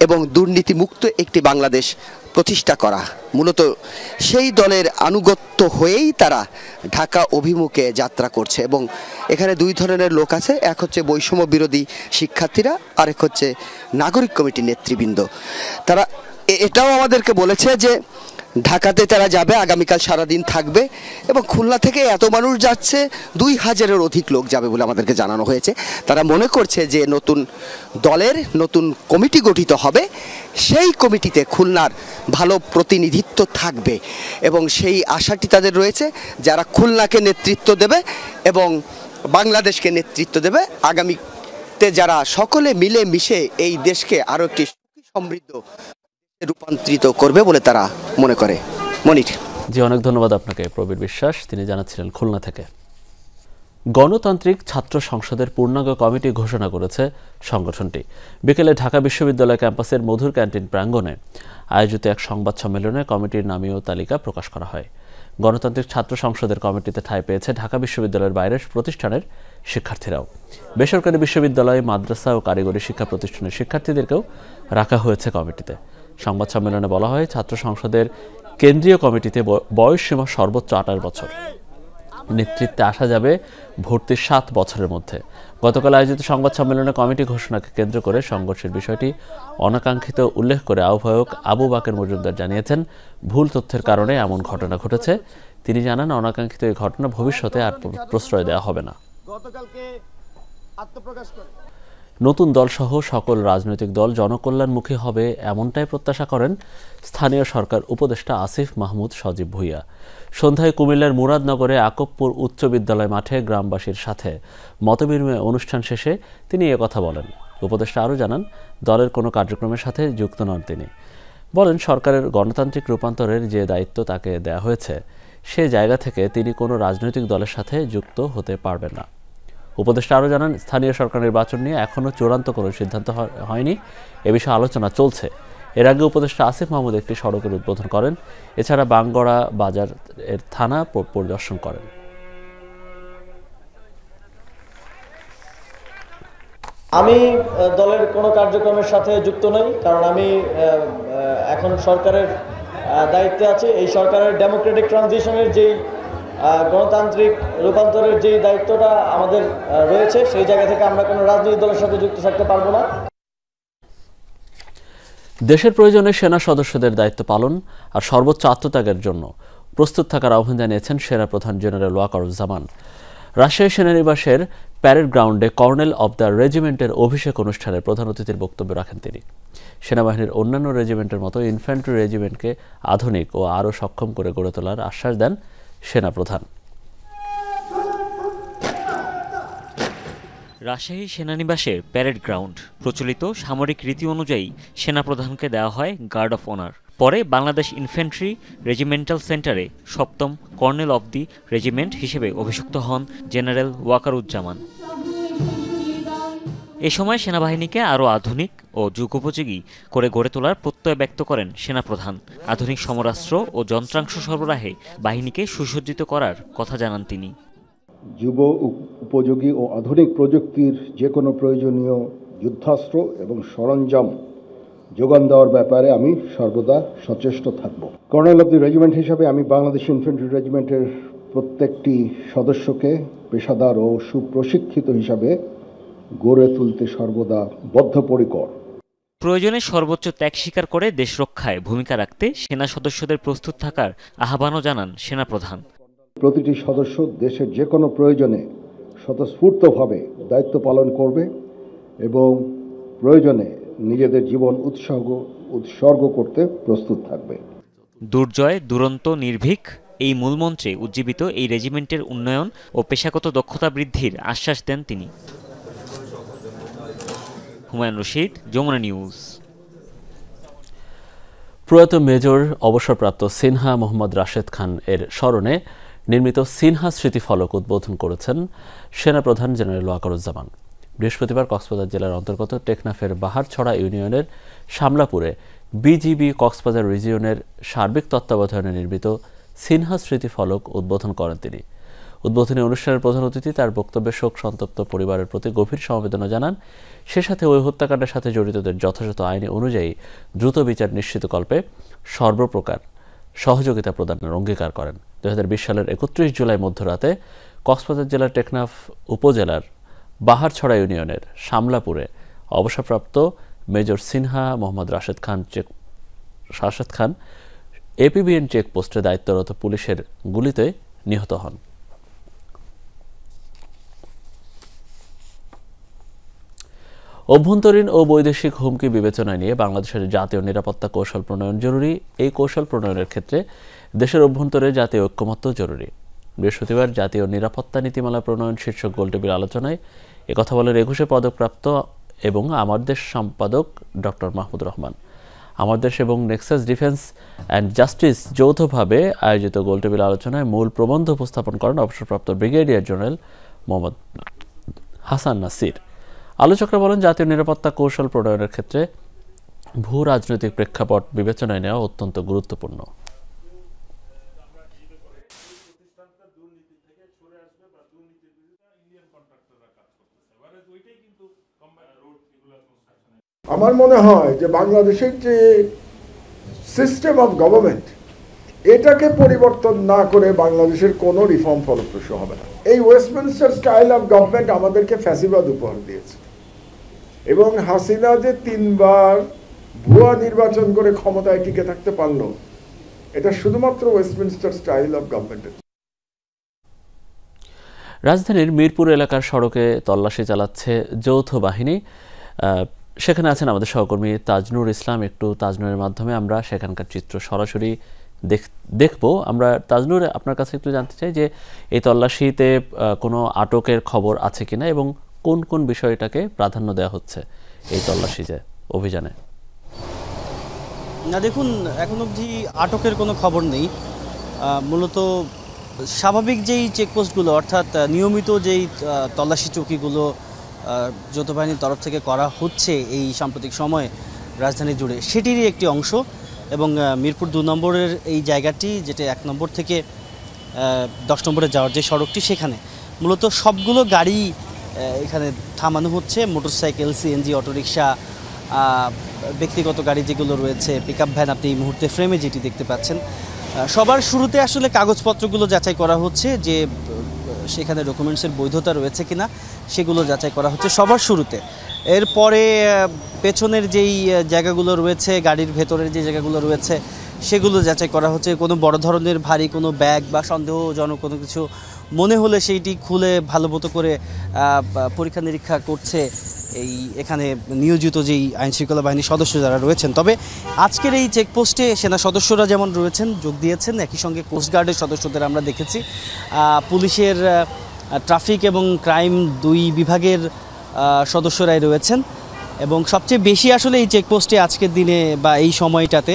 এবং দুর্নীতিমুক্ত একটি বাংলাদেশ প্রতিষ্ঠা করা। মূলত সেই দলের আনুগত্য হয়েই তারা ঢাকা অভিমুখে যাত্রা করছে। এবং এখানে 2 ধরনের লোক আছে, এক হচ্ছে বৈষম্য বিরোধী শিক্ষার্থীরা, আরেক হচ্ছে নাগরিক কমিটির নেতৃবৃন্দ। তারা এটাও আমাদেরকে বলেছে যে ঢাকাতে তারা যাবে, আগামীকাল সারাদিন থাকবে, এবং খুলনা থেকে এত মানুষ যাচ্ছে 2000-এর অধিক লোক যাবে বলে আমাদেরকে জানানো হয়েছে। তারা মনে করছে যে নতুন দলের নতুন কমিটি গঠিত হবে, সেই কমিটিতে খুলনার ভালো প্রতিনিধিত্ব থাকবে এবং সেই আশাটি তাদের রয়েছে, যারা খুলনাকে নেতৃত্ব দেবে এবং বাংলাদেশকে নেতৃত্ব দেবে। আগামীতে যারা সকলে মিলে মিশে এই দেশকে আরও একটি সুখী সমৃদ্ধ রূপান্তরিত করবে বলে তারা মনে করে। মনির জি, অনেক ধন্যবাদ আপনাকে প্রবীর বিশ্বাস, তিনি জানাচ্ছিলেন খুলনা থেকে। গণতান্ত্রিক ছাত্র সংসদের পূর্ণাঙ্গ কমিটি ঘোষণা করেছে সংগঠনটি। বিকেলে ঢাকা বিশ্ববিদ্যালয় ক্যাম্পাসের মধুর ক্যান্টিন প্রাঙ্গণে আয়োজিত এক সংবাদ সম্মেলনে কমিটির নামীয় তালিকা প্রকাশ করা হয়। গণতান্ত্রিক ছাত্র সংসদের কমিটিতে ঠাঁই পেয়েছে ঢাকা বিশ্ববিদ্যালয়ের বাইরের প্রতিষ্ঠানের শিক্ষার্থীরাও। বেসরকারি বিশ্ববিদ্যালয়, মাদ্রাসা ও কারিগরি শিক্ষা প্রতিষ্ঠানের শিক্ষার্থীদেরকেও রাখা হয়েছে কমিটিতে। সংবাদ সম্মেলনে বলা হয়, ছাত্র সংসদের কেন্দ্রীয় কমিটিতে বয়সসীমা সর্বোচ্চ 28 বছর। নেতৃত্বে আসা যাবে ভর্তির 7 বছরের মধ্যে। গতকাল আয়োজিত সংবাদ সম্মেলনে কমিটি ঘোষণাকে কেন্দ্র করে সংঘর্ষের বিষয়টি অনাকাঙ্ক্ষিত উল্লেখ করে আহ্বায়ক আবু বাকের মজুমদার জানিয়েছেন, ভুল তথ্যের কারণে এমন ঘটনা ঘটেছে। তিনি জানান, অনাকাঙ্ক্ষিত এই ঘটনা ভবিষ্যতে আর প্রশ্রয় দেওয়া হবে না। নতুন দলসহ সকল রাজনৈতিক দল জনকল্যাণমুখী হবে এমনটাই প্রত্যাশা করেন স্থানীয় সরকার উপদেষ্টা আসিফ মাহমুদ সজীব ভূঁইয়া। সন্ধ্যায় কুমিল্লার মুরাদনগরে আকবপুর উচ্চ বিদ্যালয় মাঠে গ্রামবাসীর সাথে মতবিনিময় অনুষ্ঠান শেষে তিনি একথা বলেন। উপদেষ্টা আরও জানান, দলের কোনো কার্যক্রমের সাথে যুক্ত নন তিনি। বলেন, সরকারের গণতান্ত্রিক রূপান্তরের যে দায়িত্ব তাকে দেয়া হয়েছে সে জায়গা থেকে তিনি কোনো রাজনৈতিক দলের সাথে যুক্ত হতে পারবেন না। উপদেষ্টা আরও জানান, স্থানীয় সরকার নির্বাচন নিয়ে এখনও চূড়ান্ত কোনো সিদ্ধান্ত হয়নি, এ বিষয়ে আলোচনা চলছে। এর আগে উপদেষ্টা আসিফ মাহমুদ একটি সড়কের উদ্বোধন করেন। এছাড়া বাঙ্গড়া বাজার এর থানা পরিদর্শন করেন। আমি দলের কোনো কার্যক্রমের সাথে যুক্ত নই, কারণ আমি এখন সরকারের দায়িত্বে আছি। এই সরকারের ডেমোক্রেটিক ট্রানজিশনের যেই গণতান্ত্রিক রূপান্তরের যেই দায়িত্বটা আমাদের রয়েছে, সেই জায়গা থেকে আমরা কোনো রাজনৈতিক দলের সাথে যুক্ত থাকতে পারবো না। দেশের প্রয়োজনে সেনা সদস্যদের দায়িত্ব পালন আর সর্বোচ্চ আত্মত্যাগের জন্য প্রস্তুত থাকার আহ্বান জানিয়েছেন সেনাপ্রধান জেনারেল ওয়াকারুজ্জামান। রাজশাহী সেনানিবাসের প্যারেড গ্রাউন্ডে কর্নেল অব দ্য রেজিমেন্টের অভিষেক অনুষ্ঠানে প্রধান অতিথির বক্তব্য রাখেন তিনি। সেনাবাহিনীর অন্যান্য রেজিমেন্টের মতো ইনফ্যান্ট্রি রেজিমেন্টকে আধুনিক ও আরও সক্ষম করে গড়ে তোলার আশ্বাস দেন সেনাপ্রধান। রাজশাহী সেনানিবাসের প্যারেড গ্রাউন্ড প্রচলিত সামরিক রীতি অনুযায়ী সেনাপ্রধানকে দেওয়া হয় গার্ড অফ অনার। পরে বাংলাদেশ ইনফ্যান্ট্রি রেজিমেন্টাল সেন্টারে ৭ম কর্নেল অব দি রেজিমেন্ট হিসেবে অভিষিক্ত হন জেনারেল ওয়াকারুজ্জামান। এ সময় সেনাবাহিনীকে আরও আধুনিক ও যুগোপযোগী করে গড়ে তোলার প্রত্যয় ব্যক্ত করেন সেনাপ্রধান। আধুনিক সমরাস্ত্র ও যন্ত্রাংশ সরবরাহে বাহিনীকে সুসজ্জিত করার কথা জানান তিনি। যুব উপযোগী ও আধুনিক প্রযুক্তির যে কোনো প্রয়োজনীয় যুদ্ধাস্ত্র এবং সরঞ্জাম যোগান দেওয়ার ব্যাপারে আমি সর্বদা সচেষ্ট থাকব। কর্নেল অব দি রেজিমেন্ট হিসাবে আমি বাংলাদেশ ইনফ্যান্ট্রি রেজিমেন্টের প্রত্যেকটি সদস্যকে পেশাদার ও সুপ্রশিক্ষিত হিসাবে গড়ে তুলতে সর্বদা বদ্ধপরিকর। প্রয়োজনে সর্বোচ্চ ত্যাগ স্বীকার করে দেশ রক্ষায় ভূমিকা রাখতে সেনা সদস্যদের প্রস্তুত থাকার আহ্বানও জানান সেনাপ্রধান। প্রতিটি সদস্য দেশের যে কোনো প্রয়োজনে স্বতঃস্ফূর্তভাবে দায়িত্ব পালন করবে এবং প্রয়োজনে নিজেদের জীবন উৎসর্গ করতে প্রস্তুত থাকবে। দুর্জয় দুরন্ত নির্ভীক এই মূলমন্ত্রে উজ্জীবিত এই রেজিমেন্টের উন্নয়ন ও পেশাগত দক্ষতা বৃদ্ধির আশ্বাস দেন তিনি। হুমায়ুন রশিদ, যমুনা নিউজ। প্রয়াত মেজর অবসরপ্রাপ্ত সিনহা মোহাম্মদ রাশেদ খান এর স্মরণে নির্মিত সিনহা স্মৃতিফলক উদ্বোধন করেছেন সেনাপ্রধান জেনারেল ওয়াকারুজ্জামান। বৃহস্পতিবার কক্সবাজার জেলার অন্তর্গত টেকনাফের বাহারছড়া ইউনিয়নের শামলাপুরে বিজিবি কক্সবাজার রিজিয়নের সার্বিক তত্ত্বাবধানে নির্মিত সিনহা স্মৃতিফলক উদ্বোধন করেন তিনি। উদ্বোধনী অনুষ্ঠানের প্রধান অতিথি তার বক্তব্যে শোক সন্তপ্ত পরিবারের প্রতি গভীর সমবেদনা জানান। সে সাথে ওই হত্যাকাণ্ডের সাথে জড়িতদের যথাযথ আইনি অনুযায়ী দ্রুত বিচার নিশ্চিতকল্পে সর্বপ্রকার সহযোগিতা প্রদানের অঙ্গীকার করেন। 2020 সালের 31 জুলাই মধ্যরাতে কক্সবাজার জেলার টেকনাফ উপজেলার বাহারছড়া ইউনিয়নের শামলাপুরে অবসরপ্রাপ্ত মেজর সিনহা মোহাম্মদ রাশেদ খান এপিবিএন চেকপোস্টে দায়িত্বরত পুলিশের গুলিতে নিহত হন। অভ্যন্তরীণ ও বৈদেশিক হুমকি বিবেচনায় নিয়ে বাংলাদেশের জাতীয় নিরাপত্তা কৌশল প্রণয়ন জরুরি। এই কৌশল প্রণয়নের ক্ষেত্রে দেশের অভ্যন্তরে জাতীয় ঐক্যমত্য জরুরি। বৃহস্পতিবার জাতীয় নিরাপত্তা নীতিমালা প্রণয়ন শীর্ষক গোলটেবিল আলোচনায় একথা বলেন 21 পদকপ্রাপ্ত এবং আমার দেশ সম্পাদক ডক্টর মাহমুদ রহমান। আমার দেশ এবং নেক্সাস ডিফেন্স অ্যান্ড জাস্টিস যৌথভাবে আয়োজিত গোলটেবিল আলোচনায় মূল প্রবন্ধ উপস্থাপন করেন অবসরপ্রাপ্ত ব্রিগেডিয়ার জেনারেল মোহাম্মদ হাসান নাসির। আলোচকরা বলেন, জাতীয় নিরাপত্তা কৌশল প্রণয়নের ক্ষেত্রে ভূ রাজনৈতিক প্রেক্ষাপট বিবেচনায় নেওয়া অত্যন্ত গুরুত্বপূর্ণ। আমার মনে হয় যে বাংলাদেশের যে সিস্টেম অফ গভর্নমেন্ট, এটাকে পরিবর্তন না করে বাংলাদেশের কোনো রিফর্ম ফলপ্রসূ হবে না। এই ওয়েস্টমিনস্টার স্টাইল অফ গভর্নমেন্ট আমাদেরকে ফ্যাসিবাদ উপহার দিয়েছে এবং হাসিনা যে 3 বার ভুয়া নির্বাচন করে ক্ষমতায় টিকে থাকতে পারলো, এটা শুধুমাত্র ওয়েস্টমিনস্টার স্টাইল অফ গভর্নমেন্টের। রাজধানীর মিরপুর এলাকার সড়কে তল্লাশি চালাচ্ছে যৌথ বাহিনী। সেখানে আছেন আমাদের সহকর্মী তাজনুর ইসলাম। একটু তাজনুরের মাধ্যমে আমরা সেখানকার চিত্র সরাসরি দেখব। আমরা তাজনুর, আপনার কাছে একটু জানতে চাই যে এই তল্লাশিতে কোনো আটকের খবর আছে কিনা এবং কোন কোন বিষয়টাকে প্রাধান্য দেওয়া হচ্ছে এই তল্লাশি যে অভিযানে। না দেখুন, এখন অবধি আটকের কোনো খবর নেই। মূলত স্বাভাবিক যেই চেকপোস্টগুলো, অর্থাৎ নিয়মিত যেই তল্লাশি চৌকিগুলো যৌথ বাহিনীর তরফ থেকে করা হচ্ছে এই সাম্প্রতিক সময়ে রাজধানী জুড়ে, সেটিরই একটি অংশ। এবং মিরপুর 2 নম্বরের এই জায়গাটি, যেটা 1 নম্বর থেকে 10 নম্বরে যাওয়ার যে সড়কটি, সেখানে মূলত সবগুলো গাড়ি এখানে থামানো হচ্ছে। মোটরসাইকেল, সিএনজি, অটোরিকশা, ব্যক্তিগত গাড়ি যেগুলো রয়েছে, পিকআপ ভ্যান, আপনি এই মুহূর্তে ফ্রেমে যেটি দেখতে পাচ্ছেন, সবার শুরুতে আসলে কাগজপত্রগুলো যাচাই করা হচ্ছে যে সেখানে ডকুমেন্টসের বৈধতা রয়েছে কিনা, সেগুলো যাচাই করা হচ্ছে সবার শুরুতে। এরপরে পেছনের যেই জায়গাগুলো রয়েছে, গাড়ির ভেতরের যে জায়গাগুলো রয়েছে, সেগুলো যাচাই করা হচ্ছে। কোনো বড় ধরনের ভারী কোনো ব্যাগ বা সন্দেহজনক কোনো কিছু মনে হলে সেইটি খুলে ভালো মতো করে পরীক্ষা নিরীক্ষা করছে এই এখানে নিয়োজিত যেই আইনশৃঙ্খলা বাহিনীর সদস্য যারা রয়েছেন। তবে আজকের এই চেকপোস্টে সেনা সদস্যরা যেমন রয়েছেন, যোগ দিয়েছেন, একই সঙ্গে কোস্টগার্ডের সদস্যদের আমরা দেখেছি, পুলিশের ট্রাফিক এবং ক্রাইম 2 বিভাগের সদস্যরাই রয়েছেন। এবং সবচেয়ে বেশি আসলে এই চেকপোস্টে আজকের দিনে বা এই সময়টাতে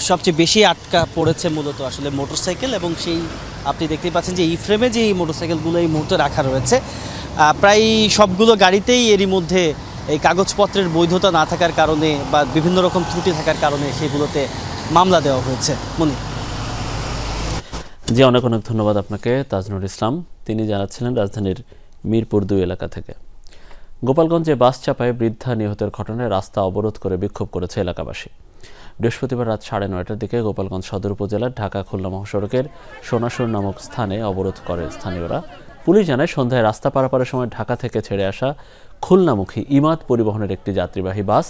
সবচেয়ে বেশি আটকা পড়েছে মূলত আসলে মোটরসাইকেল। এবং সেই আপনি দেখতেই পাচ্ছেন যে এই ফ্রেমে যে এই মোটরসাইকেলগুলো এই মুহূর্তে রাখা রয়েছে, প্রায় সবগুলো গাড়িতেই এরই মধ্যে এই কাগজপত্রের বৈধতা না থাকার কারণে বা বিভিন্ন রকম ত্রুটি থাকার কারণে সেগুলোতে মামলা দেওয়া হয়েছে। মনি জি, অনেক অনেক ধন্যবাদ আপনাকে তাজনুর ইসলাম। তিনি জানাচ্ছিলেন রাজধানীর মিরপুর 2 এলাকা থেকে। গোপালগঞ্জে বাস চাপায় বৃদ্ধা নিহতের ঘটনায় রাস্তা অবরোধ করে বিক্ষোভ করেছে এলাকাবাসী। বৃহস্পতিবার রাত 9:30টার দিকে গোপালগঞ্জ সদর উপজেলার ঢাকা খুলনা মহাসড়কের সোনাসুর নামক স্থানে অবরোধ করে স্থানীয়রা। পুলিশ জানায়, সন্ধ্যায় রাস্তা পারাপারের সময় ঢাকা থেকে ছেড়ে আসা খুলনামুখী ইমাদ পরিবহনের একটি যাত্রীবাহী বাস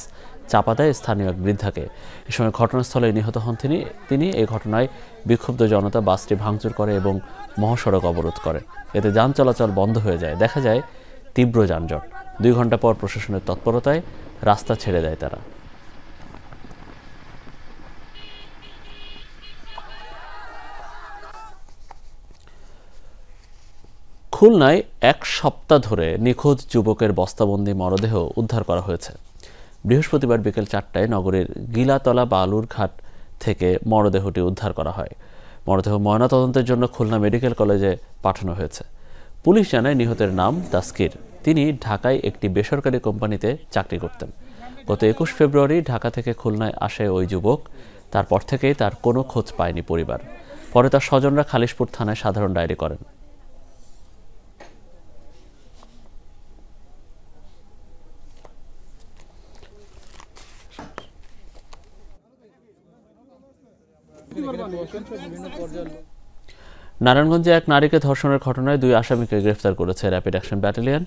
চাপা দেয় স্থানীয় এক বৃদ্ধাকে। এ সময় ঘটনাস্থলে নিহত হন তিনি। এই ঘটনায় বিক্ষুব্ধ জনতা বাসটি ভাঙচুর করে এবং মহাসড়ক অবরোধ করে। এতে যান চলাচল বন্ধ হয়ে যায়। দেখা যায় তীব্র যানজট। 2 ঘন্টা পর প্রশাসনের তৎপরতায় রাস্তা ছেড়ে দেয় তারা। খুলনায় 1 সপ্তাহ ধরে নিখোঁজ যুবকের বস্তাবন্দি মরদেহ উদ্ধার করা হয়েছে। বৃহস্পতিবার বিকেল 4টায় নগরের গিলাতলা বালুরঘাট থেকে মরদেহটি উদ্ধার করা হয়। মরদেহ ময়নাতদন্তের জন্য খুলনা মেডিকেল কলেজে পাঠানো হয়েছে। পুলিশ জানায়, নিহতের নাম তাসকির। তিনি ঢাকায় একটি বেসরকারি কোম্পানিতে চাকরি করতেন। গত 21 ফেব্রুয়ারি ঢাকা থেকে খুলনায় আসে ওই যুবক। তারপর থেকেই তার কোনো খোঁজ পায়নি পরিবার। পরে তার স্বজনরা খালিশপুর থানায় সাধারণ ডায়েরি করেন। নারায়ণগঞ্জে এক নারীকে ধর্ষণের ঘটনায় 2 আসামিকে গ্রেফতার করেছে র্যাপিড অ্যাকশন ব্যাটালিয়ন।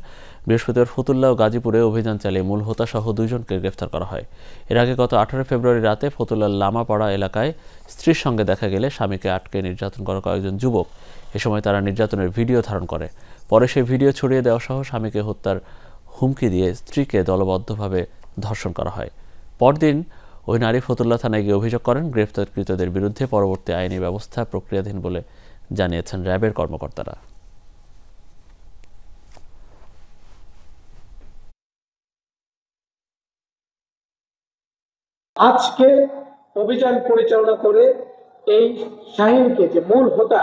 বৃহস্পতিবার ফতুল্লা ও গাজীপুরে অভিযান চালিয়ে মূল হোতা সহ 2 জনকে গ্রেফতার করা হয়। এর আগে গত 18 ফেব্রুয়ারি রাতে ফতুল্লার লামাপাড়া এলাকায় স্ত্রীর সঙ্গে দেখা গেলে স্বামীকে আটকে নির্যাতন করা কয়েকজন যুবক। এ সময় তারা নির্যাতনের ভিডিও ধারণ করে। পরে সেই ভিডিও ছড়িয়ে দেওয়া সহ স্বামীকে হত্যার হুমকি দিয়ে স্ত্রীকে দলবদ্ধভাবে ধর্ষণ করা হয়। পরদিন ওই নারী ফতুল্লা থানায় গিয়ে অভিযোগ করেন। গ্রেফতারকৃতদের বিরুদ্ধে পরবর্তী আইনি ব্যবস্থা প্রক্রিয়াধীন বলে জানিয়েছেন র্যাবের কর্মকর্তারা। আজকে অভিযান পরিচালনা করে এই শাহিনকে, যে মূল হোতা,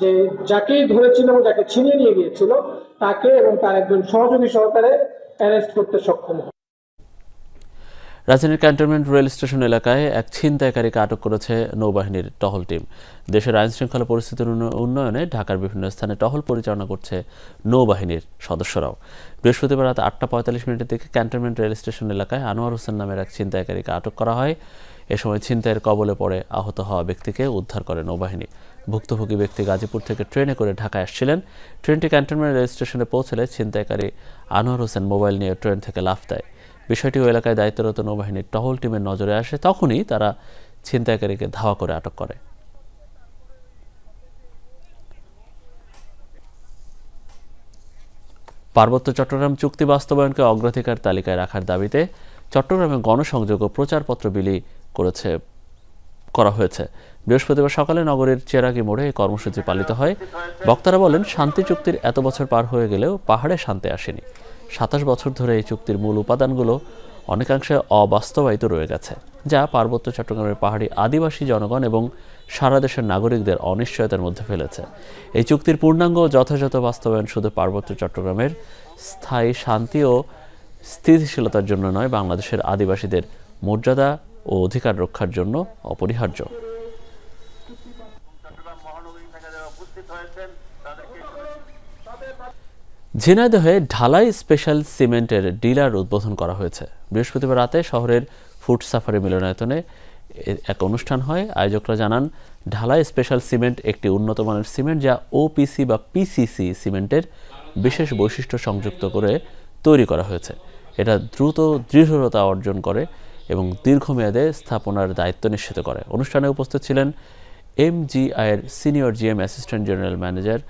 যে যাকেই ধরেছিল এবং যাকে ছিনিয়ে নিয়ে গিয়েছিল, তাকে এবং তার একজন সহযোগী সহকারে অ্যারেস্ট করতে সক্ষম হয়। রাজধানীর ক্যান্টনমেন্ট রেল স্টেশন এলাকায় এক ছিনতাইকারীকে আটক করেছে নৌবাহিনীর টহল টিম। দেশের আইনশৃঙ্খলা পরিস্থিতির উন্নয়নে ঢাকার বিভিন্ন স্থানে টহল পরিচালনা করছে নৌবাহিনীর সদস্যরাও। বৃহস্পতিবার রাত 8:45 দিকে ক্যান্টনমেন্ট রেল স্টেশন এলাকায় আনোয়ার হোসেন নামের এক ছিনতাইকারীকে আটক করা হয়। এ সময় ছিনতাইয়ের কবলে পড়ে আহত হওয়া ব্যক্তিকে উদ্ধার করে নৌবাহিনী। ভুক্তভোগী ব্যক্তি গাজীপুর থেকে ট্রেনে করে ঢাকায় আসছিলেন। ট্রেনটি ক্যান্টনমেন্ট রেল স্টেশনে পৌঁছলে ছিনতাইকারী আনোয়ার হোসেন মোবাইল নিয়ে ট্রেন থেকে লাফ দেয়। বিষয়টি ওই এলাকায় দায়িত্বরত নৌবাহিনীর টহল টিমের নজরে আসে। তখনই তারা ছিনতাইকারীকে ধাওয়া করে আটক করে। পার্বত্য চট্টগ্রাম চুক্তি বাস্তবায়নকে অগ্রাধিকার তালিকায় রাখার দাবিতে চট্টগ্রামে গণসংযোগ ও প্রচারপত্র বিলি করা হয়েছে। বৃহস্পতিবার সকালে নগরের চেরাগি মোড়ে এই কর্মসূচি পালিত হয়। বক্তারা বলেন, শান্তি চুক্তির এত বছর পার হয়ে গেলেও পাহাড়ে শান্তি আসেনি। ২৭ বছর ধরে এই চুক্তির মূল উপাদানগুলো অনেকাংশে অবাস্তবায়িত রয়ে গেছে, যা পার্বত্য চট্টগ্রামের পাহাড়ি আদিবাসী জনগণ এবং সারা দেশের নাগরিকদের অনিশ্চয়তার মধ্যে ফেলেছে। এই চুক্তির পূর্ণাঙ্গ ও যথাযথ বাস্তবায়ন শুধু পার্বত্য চট্টগ্রামের স্থায়ী শান্তি ও স্থিতিশীলতার জন্য নয়, বাংলাদেশের আদিবাসীদের মর্যাদা ও অধিকার রক্ষার জন্য অপরিহার্য। ঝিনাইদহে ঢালাই স্পেশাল সিমেন্টের ডিলার উদ্বোধন করা হয়েছে। বৃহস্পতিবার রাতে শহরের ফুড সাফারি মিলনায়তনে এক অনুষ্ঠান হয়। আয়োজকরা জানান, ঢালাই স্পেশাল সিমেন্ট একটি উন্নত মানের সিমেন্ট যা ওপিসি বা পিসিসি সিমেন্টের বিশেষ বৈশিষ্ট্য সংযুক্ত করে তৈরি করা হয়েছে। এটা দ্রুত দৃঢ়তা অর্জন করে এবং দীর্ঘমেয়াদে স্থাপনার দায়িত্ব নিশ্চিত করে। অনুষ্ঠানে উপস্থিত ছিলেন এমজিআইয়ের senior GM assistant general manager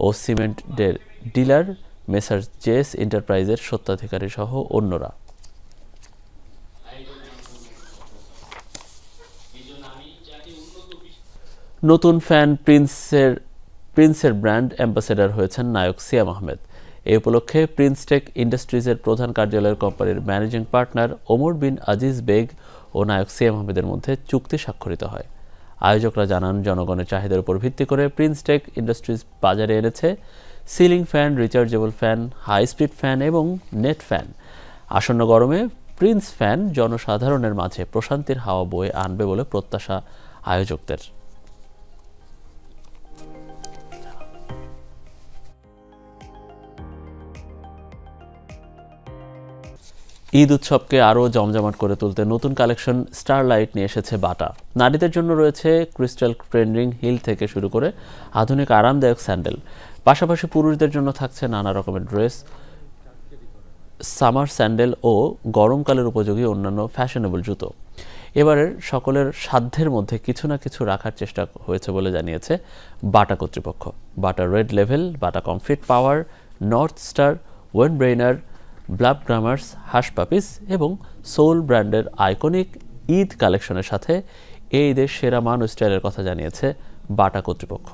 ও সিমেন্টের ডিলার মেসার্স জেএস এন্টারপ্রাইজের স্বত্বাধিকারী সহ অন্যরা। নতুন ফ্যান প্রিন্সের ব্র্যান্ড অ্যাম্বাসেডর হয়েছেন নায়ক সিয়াম আহমেদ। এই উপলক্ষে প্রিন্স টেক ইন্ডাস্ট্রিজের প্রধান কার্যালয়ের কোম্পানির ম্যানেজিং পার্টনার ওমর বিন আজিজ বেগ ও নায়ক সিয়াম আহমেদের মধ্যে চুক্তি স্বাক্ষরিত হয়। আয়োজকরা জানান, জনগণের চাহিদার উপর ভিত্তি করে প্রিন্স টেক ইন্ডাস্ট্রিজ বাজারে এনেছে ceiling fan, rechargeable fan, high speed fan এবং নেট ফ্যান। আসন্ন গরমে প্রিন্স ফ্যান জনসাধারণের মাঝে প্রশান্তির হাওয়া বয়ে আনবে বলে প্রত্যাশা আয়োজকদের। ঈদ উৎসবকে আরও জমজমাট করে তুলতে নতুন কালেকশন স্টারলাইট নিয়ে এসেছে বাটা। নারীদের জন্য রয়েছে ক্রিস্টাল ট্রেন্ডিং হিল থেকে শুরু করে আধুনিক আরামদায়ক স্যান্ডেল। পাশাপাশি পুরুষদের জন্য থাকছে নানা রকমের ড্রেস, সামার স্যান্ডেল ও গরমকালের উপযোগী অন্যান্য ফ্যাশনেবল জুতো। এবারের সকলের সাধ্যের মধ্যে কিছু না কিছু রাখার চেষ্টা হয়েছে বলে জানিয়েছে বাটা কর্তৃপক্ষ। বাটা রেড লেভেল, Bata comfit power, North Star, Weinbrenner, Bubblegummers, Hush Puppies এবং সোল ব্র্যান্ডের আইকনিক ঈদ কালেকশনের সাথে এই ঈদের সেরা মান ও স্টাইলের কথা জানিয়েছে বাটা কর্তৃপক্ষ।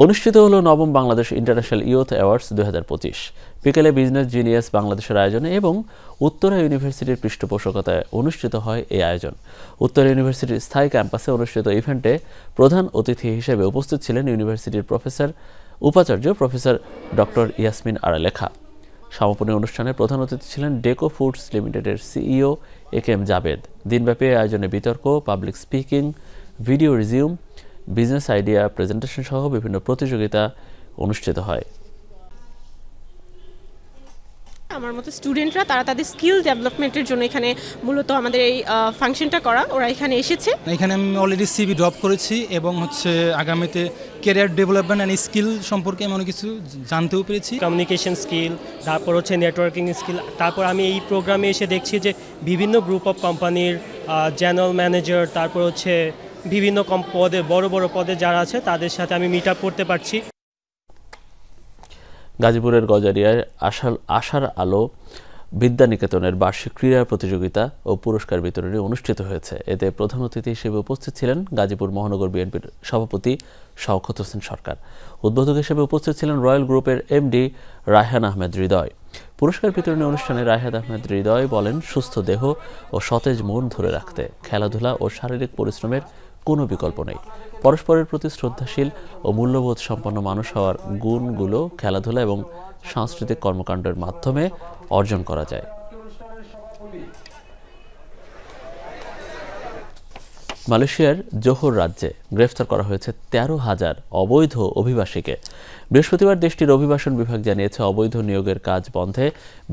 অনুষ্ঠিত হলো নবম বাংলাদেশ ইন্টারন্যাশনাল ইয়ুথ অ্যাওয়ার্ডস 2025। বিকেলে বিজনেস জিনিয়াস বাংলাদেশের আয়োজনে এবং উত্তরা ইউনিভার্সিটির পৃষ্ঠপোষকতায় অনুষ্ঠিত হয় এই আয়োজন। উত্তরা ইউনিভার্সিটির স্থায়ী ক্যাম্পাসে অনুষ্ঠিত ইভেন্টে প্রধান অতিথি হিসেবে উপস্থিত ছিলেন ইউনিভার্সিটির উপাচার্য প্রফেসর ডক্টর ইয়াসমিন আরালেখা। সমাপনী অনুষ্ঠানে প্রধান অতিথি ছিলেন ডেকো ফুডস লিমিটেডের সিইও একেএম জাবেদ। দিনব্যাপী আয়োজনে বিতর্ক, public speaking, video resume, business idea presentation সহ বিভিন্ন প্রতিযোগিতা অনুষ্ঠিত হয়। আমার মতো স্টুডেন্টরা তারা তাদের স্কিল ডেভেলপমেন্টের জন্য এখানে মূলত আমাদের এই ফাংশনটা করা, ওরা এখানে এসেছে। এখানে আমি অলরেডি সিভি ড্রপ করেছি এবং আগামীতে ক্যারিয়ার ডেভেলপমেন্ট অ্যান্ড স্কিল সম্পর্কে আমি অনেক কিছু জানতেও পেরেছি। কমিউনিকেশন স্কিল, তারপর নেটওয়ার্কিং স্কিল। তারপর আমি এই প্রোগ্রামে এসে দেখছি যে বিভিন্ন গ্রুপ অফ কোম্পানির জেনারেল ম্যানেজার, তারপর বিভিন্ন পদে বড় বড় পদে যারা আছে তাদের সাথে আমি মিট আপ করতে পারছি। গাজীপুরের গজারিয়ায় আশার আলো বিদ্যানিকেতনের বার্ষিক ক্রীড়া প্রতিযোগিতা ও পুরস্কার বিতরণী অনুষ্ঠিত হয়েছে। এতে প্রধান অতিথি হিসেবে উপস্থিত ছিলেন গাজীপুর মহানগর বিএনপির সভাপতি শওকত হোসেন সরকার। উদ্বোধক হিসেবে উপস্থিত ছিলেন রয়্যাল গ্রুপের এমডি রায়হান আহমেদ হৃদয়। পুরস্কার বিতরণী অনুষ্ঠানে রায়হান আহমেদ হৃদয় বলেন, সুস্থ দেহ ও সতেজ মন ধরে রাখতে খেলাধুলা ও শারীরিক পরিশ্রমের কোনো বিকল্প নেই। পরস্পরের প্রতি শ্রদ্ধাশীল ও মূল্যবোধ সম্পন্ন মানুষ হওয়ার গুণগুলো খেলাধুলা এবং সাংস্কৃতিক কর্মকাণ্ডের মাধ্যমে অর্জন করা যায়। মালয়েশিয়ার জোহর রাজ্যে গ্রেফতার করা হয়েছে 13,000 অবৈধ অভিবাসীকে। বৃহস্পতিবার দেশটির অভিবাসন বিভাগ জানিয়েছে, অবৈধ নিয়োগের কাজ বন্ধে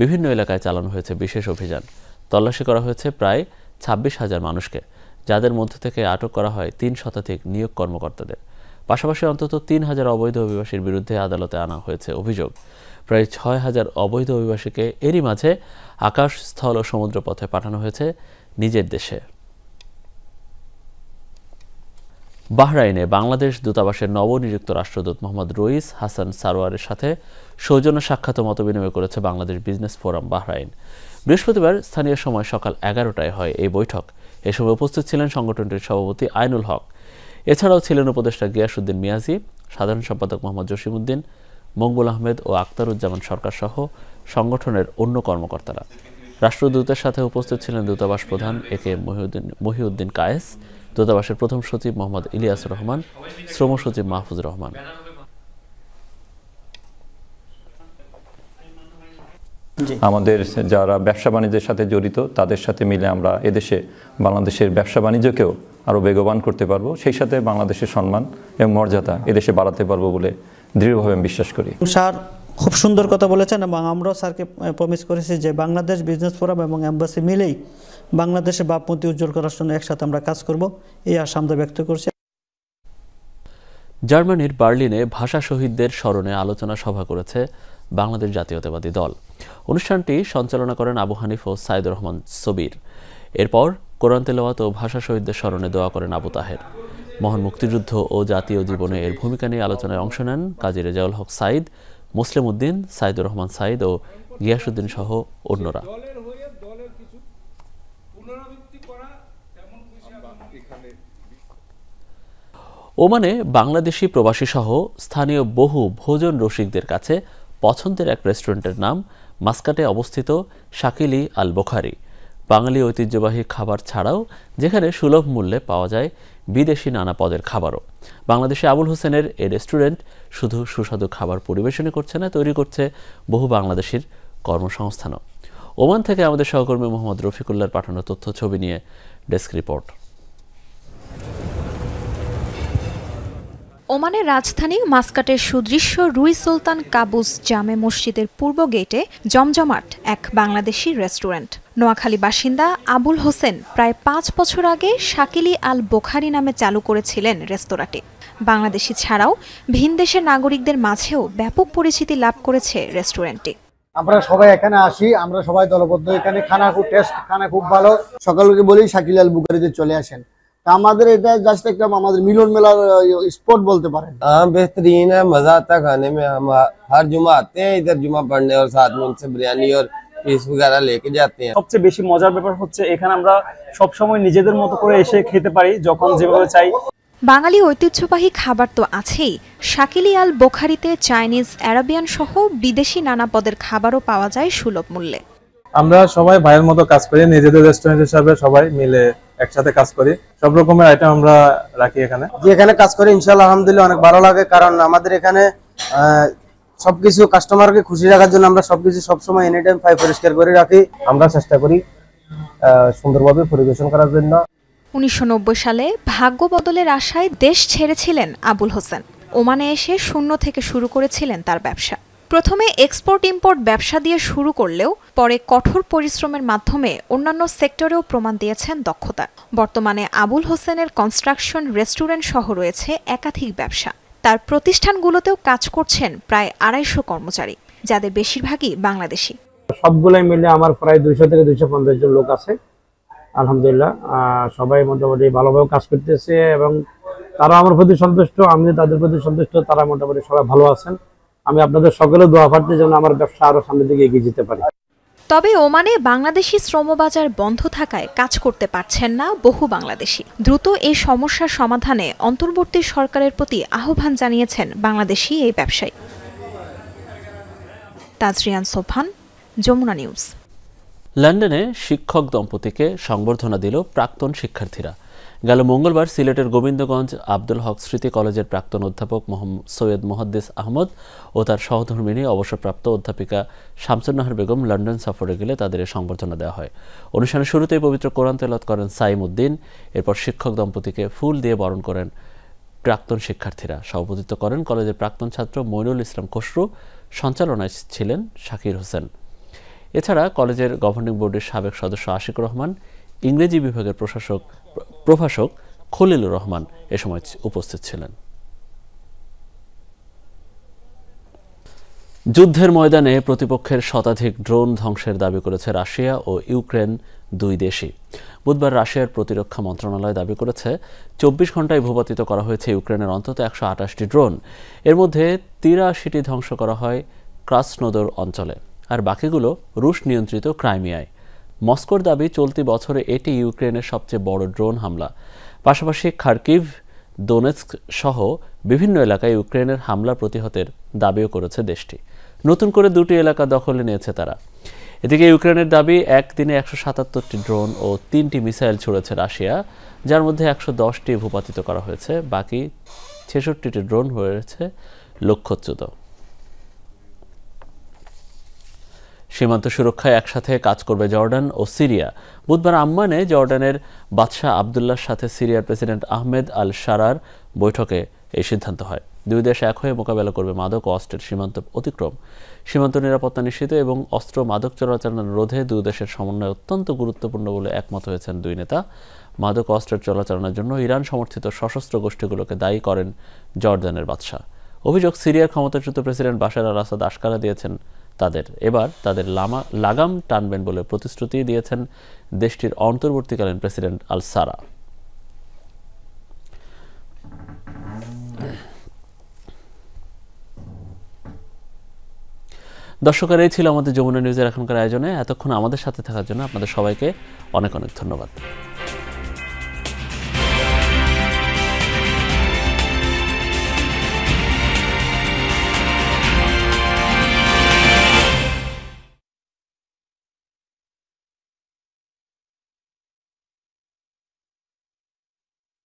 বিভিন্ন এলাকায় চালানো হয়েছে বিশেষ অভিযান। তল্লাশি করা হয়েছে প্রায় 26,000 মানুষকে, যাদের মধ্য থেকে আটক করা হয় 3 শতাধিক নিয়োগ কর্মকর্তাদের। পাশাপাশি অন্তত 3,000 অবৈধ অভিবাসীর বিরুদ্ধে আদালতে আনা হয়েছে অভিযোগ। প্রায় 6,000 অবৈধ অভিবাসীকে এরই মাঝে আকাশ, স্থল ও সমুদ্র পথে পাঠানো হয়েছে নিজের দেশে। বাহরাইনে বাংলাদেশ দূতাবাসের নবনিযুক্ত রাষ্ট্রদূত মোহাম্মদ রইস হাসান সারোয়ারের সাথে সৌজন্য সাক্ষাৎ ও মতবিনিময় করেছে বাংলাদেশ বিজনেস ফোরাম বাহরাইন। বৃহস্পতিবার স্থানীয় সময় সকাল 11টায় হয় এই বৈঠক। এ সময় উপস্থিত ছিলেন সংগঠনটির সভাপতি আইনুল হক। এছাড়াও ছিলেন উপদেষ্টা গিয়াসউদ্দিন মিয়াজি, সাধারণ সম্পাদক মোহাম্মদ জসিমউদ্দিন, মঙ্গল আহমেদ ও আক্তারুজ্জামান সরকার সহ সংগঠনের অন্য কর্মকর্তারা। রাষ্ট্রদূতের সাথে উপস্থিত ছিলেন দূতাবাস প্রধান একে মহিউদ্দিন কায়েস, দূতাবাসের প্রথম সচিব মোহাম্মদ ইলিয়াসুর রহমান, শ্রম সচিব মাহফুজুর রহমান। আমাদের যারা ব্যবসা বাণিজ্যের সাথে জড়িত তাদের সাথে মিলে আমরা এদেশে বাংলাদেশের ব্যবসা বাণিজ্যকেও আরও বেগবান করতে পারবো, সেই সাথে বাংলাদেশের সম্মান এবং মর্যাদা এদেশে বাড়াতে পারবো বলে দৃঢ়ভাবে আমি বিশ্বাস করি। স্যার খুব সুন্দর কথা বলেছেন এবং আমরাও স্যারকে প্রমিস করেছি যে বাংলাদেশ বিজনেস ফোরাম এবং এম্বাসি মিলেই বাংলাদেশের ভাবমূর্তি উজ্জ্বল করার জন্য একসাথে আমরা কাজ করব, এই আশা আমরা ব্যক্ত করছি। জার্মানির বার্লিনে ভাষা শহীদদের স্মরণে আলোচনা সভা করেছে বাংলাদেশ জাতীয়তাবাদী দল। অনুষ্ঠানটি সঞ্চালনা করেন আবু হানিফ ও সাইদুর রহমান সবির। এরপর কোরআন তেলাওয়াত ও ভাষা শহীদদের স্মরণে দোয়া করেন আবু তাহের। মহান মুক্তিযুদ্ধ ও জাতীয় জীবনে এর ভূমিকা নিয়ে আলোচনায় অংশ নেন কাজী রেজাউল হক সাইদ, মুসলিম উদ্দিন, সাইদুর রহমান সাইদ ও গিয়াসউদ্দিন সহ অন্যরা। ওমানে বাংলাদেশি প্রবাসী সহ স্থানীয় বহু ভোজন রসিকদের কাছে পছন্দের এক রেস্টুরেন্টের নাম মাস্কাটে অবস্থিত শাকিলি আল বোখারি। বাঙালি ঐতিহ্যবাহী খাবার ছাড়াও যেখানে সুলভ মূল্যে পাওয়া যায় বিদেশি নানা পদের খাবারও। বাংলাদেশি আবুল হোসেনের এই রেস্টুরেন্ট শুধু সুস্বাদু খাবার পরিবেশনই করছে না, তৈরি করছে বহু বাংলাদেশির কর্মসংস্থানও। ওমান থেকে আমাদের সহকর্মী মোহাম্মদ রফিকুল্লাহর পাঠানো তথ্য ছবি নিয়ে ডেস্ক রিপোর্ট। ওমানের রাজধানী মাস্কাটের সুদৃশ্য রুই সুলতান কাবুস জামে মসজিদের পূর্ব গেটে জমজমাট এক বাংলাদেশি রেস্টুরেন্ট। নোয়াখালী বাসিন্দা আবুল হোসেন প্রায় 5 বছর আগে শাকিলি আল বোখারি নামে চালু করেছিলেন রেস্তোরাঁটি। বাংলাদেশি ছাড়াও ভিনদেশের নাগরিকদের মাঝেও ব্যাপক পরিচিতি লাভ করেছে রেস্টুরেন্টটি। আমরা সবাই এখানে আসি, আমরা সবাই দলবদ্ধ, এখানে খানা খুব টেস্ট, খানা খুব ভালো। সকালকে বলি শাকিল আল বুখারিতে চলে আসেন। আমাদের এটা জাস্ট একটা আমাদের মিলন মেলার স্পট বলতে পারেন। बेहतरीन है, मजा आता खाने में। हम हर जुमा आते हैं इधर जुमा पढ़ने और साथ में उनसे बिरयानी और पीस वगैरह लेके जाते हैं। সবচেয়ে বেশি মজার ব্যাপার হচ্ছে এখানে আমরা সব সময় নিজেদের মতো করে এসে খেতে পারি যখন যেভাবে চাই। বাঙালি ঐতিহ্যবাহী খাবার তো আছেই, শাকিলি আল বোখারিতে চাইনিজ, আরাবিয়ান সহ বিদেশি নানা পদের খাবারও পাওয়া যায় সুলভ মূল্যে। আমরা সবাই ভাইয়ের মতো কাজ করি, নিজেদের রেস্টুরেন্ট হিসাবে সবাই মিলে একসাথে কাজ করি। সব রকমের আইটেম আমরা রাখি এখানে। যেখানে কাজ করি ইনশাআল্লাহ আলহামদুলিল্লাহ অনেক ভালো লাগে, কারণ আমাদের এখানে সবকিছু কাস্টমারকে খুশি রাখার জন্য আমরা সবকিছু সবসময় এনি টাইম পরিষ্কার করে রাখি। আমরা চেষ্টা করি সুন্দরভাবে পরিবেশন করার জন্য। 1990 সালে ভাগ্য বদলের আশায় দেশ ছেড়েছিলেন আবুল হোসেন। ওমানে এসে শূন্য থেকে শুরু করেছিলেন তার ব্যবসা। প্রথমে এক্সপোর্ট ইম্পোর্ট ব্যবসা দিয়ে শুরু করলেও পরে কঠোর পরিশ্রমের মাধ্যমে অন্যান্য সেক্টরেও প্রমাণ দিয়েছেন দক্ষতা। বর্তমানে আবুল হোসেনের কনস্ট্রাকশন, রেস্টুরেন্ট সহ রয়েছে একাধিক ব্যবসা। তার প্রতিষ্ঠানগুলোতেও কাজ করছেন প্রায় 250 কর্মচারী, যাদের বেশিরভাগই বাংলাদেশি। সবগুলাই মিলে আমার প্রায় 200 থেকে 250 জন লোক আছে। আলহামদুলিল্লাহ সবাই মোটামুটি ভালোভাবে কাজ করতেছে এবং তারা আমার প্রতি সন্তুষ্ট, আমি তাদের প্রতি সন্তুষ্ট। তারা মোটামুটি সবাই ভালো আছেন। আমি আপনাদের সকলে দোয়া প্রার্থী যেন আমার ব্যবসা আরো সামনের দিকে এগিয়ে যেতে পারে। তবে ওমানে বাংলাদেশি শ্রমবাজার বন্ধ থাকায় কাজ করতে পারছেন না বহু বাংলাদেশি। দ্রুত এই সমস্যার সমাধানে অন্তর্বর্তী সরকারের প্রতি আহ্বান জানিয়েছেন বাংলাদেশি এই ব্যবসায়ী। তাজরিয়ান সোফান, যমুনা নিউজ। লন্ডনে শিক্ষক দম্পতিকে সংবর্ধনা দিল প্রাক্তন শিক্ষার্থীরা। গেল মঙ্গলবার সিলেটের গোবিন্দগঞ্জ আব্দুল হক স্মৃতি কলেজের প্রাক্তন অধ্যাপক সৈয়দ মুহাদ্দিস আহমদ ও তার সহধর্মিণী অবসরপ্রাপ্ত অধ্যাপিকা শামসুন্নাহার বেগম লন্ডন সফরে গেলে তাদের সংবর্ধনা দেওয়া হয়। অনুষ্ঠানের শুরুতেই পবিত্র কোরআন তেলাওয়াত করেন সাইম উদ্দিন। এরপর শিক্ষক দম্পতিকে ফুল দিয়ে বরণ করেন প্রাক্তন শিক্ষার্থীরা। সভাপতিত্ব করেন কলেজের প্রাক্তন ছাত্র মইনুল ইসলাম খসরু। সঞ্চালনায় ছিলেন শাকির হোসেন। এছাড়া কলেজের গভর্নিং বোর্ডের সাবেক সদস্য আশিকুর রহমান, ইংরেজি বিভাগের প্রভাষক খলিলুর রহমান এ সময় উপস্থিত ছিলেন। যুদ্ধের ময়দানে প্রতিপক্ষের শতাধিক ড্রোন ধ্বংসের দাবি করেছে রাশিয়া ও ইউক্রেন দুই দেশই। বুধবার রাশিয়ার প্রতিরক্ষা মন্ত্রণালয় দাবি করেছে 24 ঘন্টায় ভূপাতিত করা হয়েছে ইউক্রেনের অন্তত 128টি ড্রোন। এর মধ্যে 83টি ধ্বংস করা হয় ক্রাসনোদর অঞ্চলে, আর বাকিগুলো রুশ নিয়ন্ত্রিত ক্রাইমিয়ায়। মস্কোর দাবি চলতি বছরে এটি ইউক্রেনের সবচেয়ে বড় ড্রোন হামলা। পাশাপাশি খার্কিভ, দোনেৎস্ক সহ বিভিন্ন এলাকায় ইউক্রেনের হামলা প্রতিহতের দাবিও করেছে দেশটি। নতুন করে 2টি এলাকা দখলে নিয়েছে তারা। এদিকে ইউক্রেনের দাবি একদিনে 177টি ড্রোন ও 3টি মিসাইল ছুড়েছে রাশিয়া, যার মধ্যে 110টি ভূপাতিত করা হয়েছে, বাকি 66টি ড্রোন হয়েছে লক্ষ্যচ্যুত। সীমান্ত সুরক্ষায় একসাথে কাজ করবে জর্ডান ও সিরিয়া। বুধবার আম্মানে জর্ডানের বাদশাহ আবদুল্লাহর সাথে সিরিয়ার প্রেসিডেন্ট আহমেদ আল শারার বৈঠকে এই সিদ্ধান্ত হয়। দুই দেশ এক হয়ে মোকাবেলা করবে মাদক ও অস্ত্রের সীমান্ত অতিক্রম, সীমান্ত নিরাপত্তা নিশ্চিত এবং অস্ত্র মাদক চোরাচালান রোধে দুই দেশের সমন্বয় অত্যন্ত গুরুত্বপূর্ণ বলে একমত হয়েছেন দুই নেতা। মাদক ও অস্ত্রের চোরাচালানের জন্য ইরান সমর্থিত সশস্ত্র গোষ্ঠীগুলোকে দায়ী করেন জর্ডানের বাদশাহ। অভিযোগ, সিরিয়ার ক্ষমতাচ্যুত প্রেসিডেন্ট বাশার আল আসাদ আশকারা দিয়েছেন এবার তাদের লাগাম টানবেন বলে প্রতিশ্রুতি দিয়েছেন দেশটির অন্তর্বর্তীকালীন প্রেসিডেন্ট আল সারা। দর্শকের এই ছিল আমাদের যমুনা নিউজের এখনকার আয়োজনে। এতক্ষণ আমাদের সাথে থাকার জন্য আপনাদের সবাইকে অনেক অনেক ধন্যবাদ।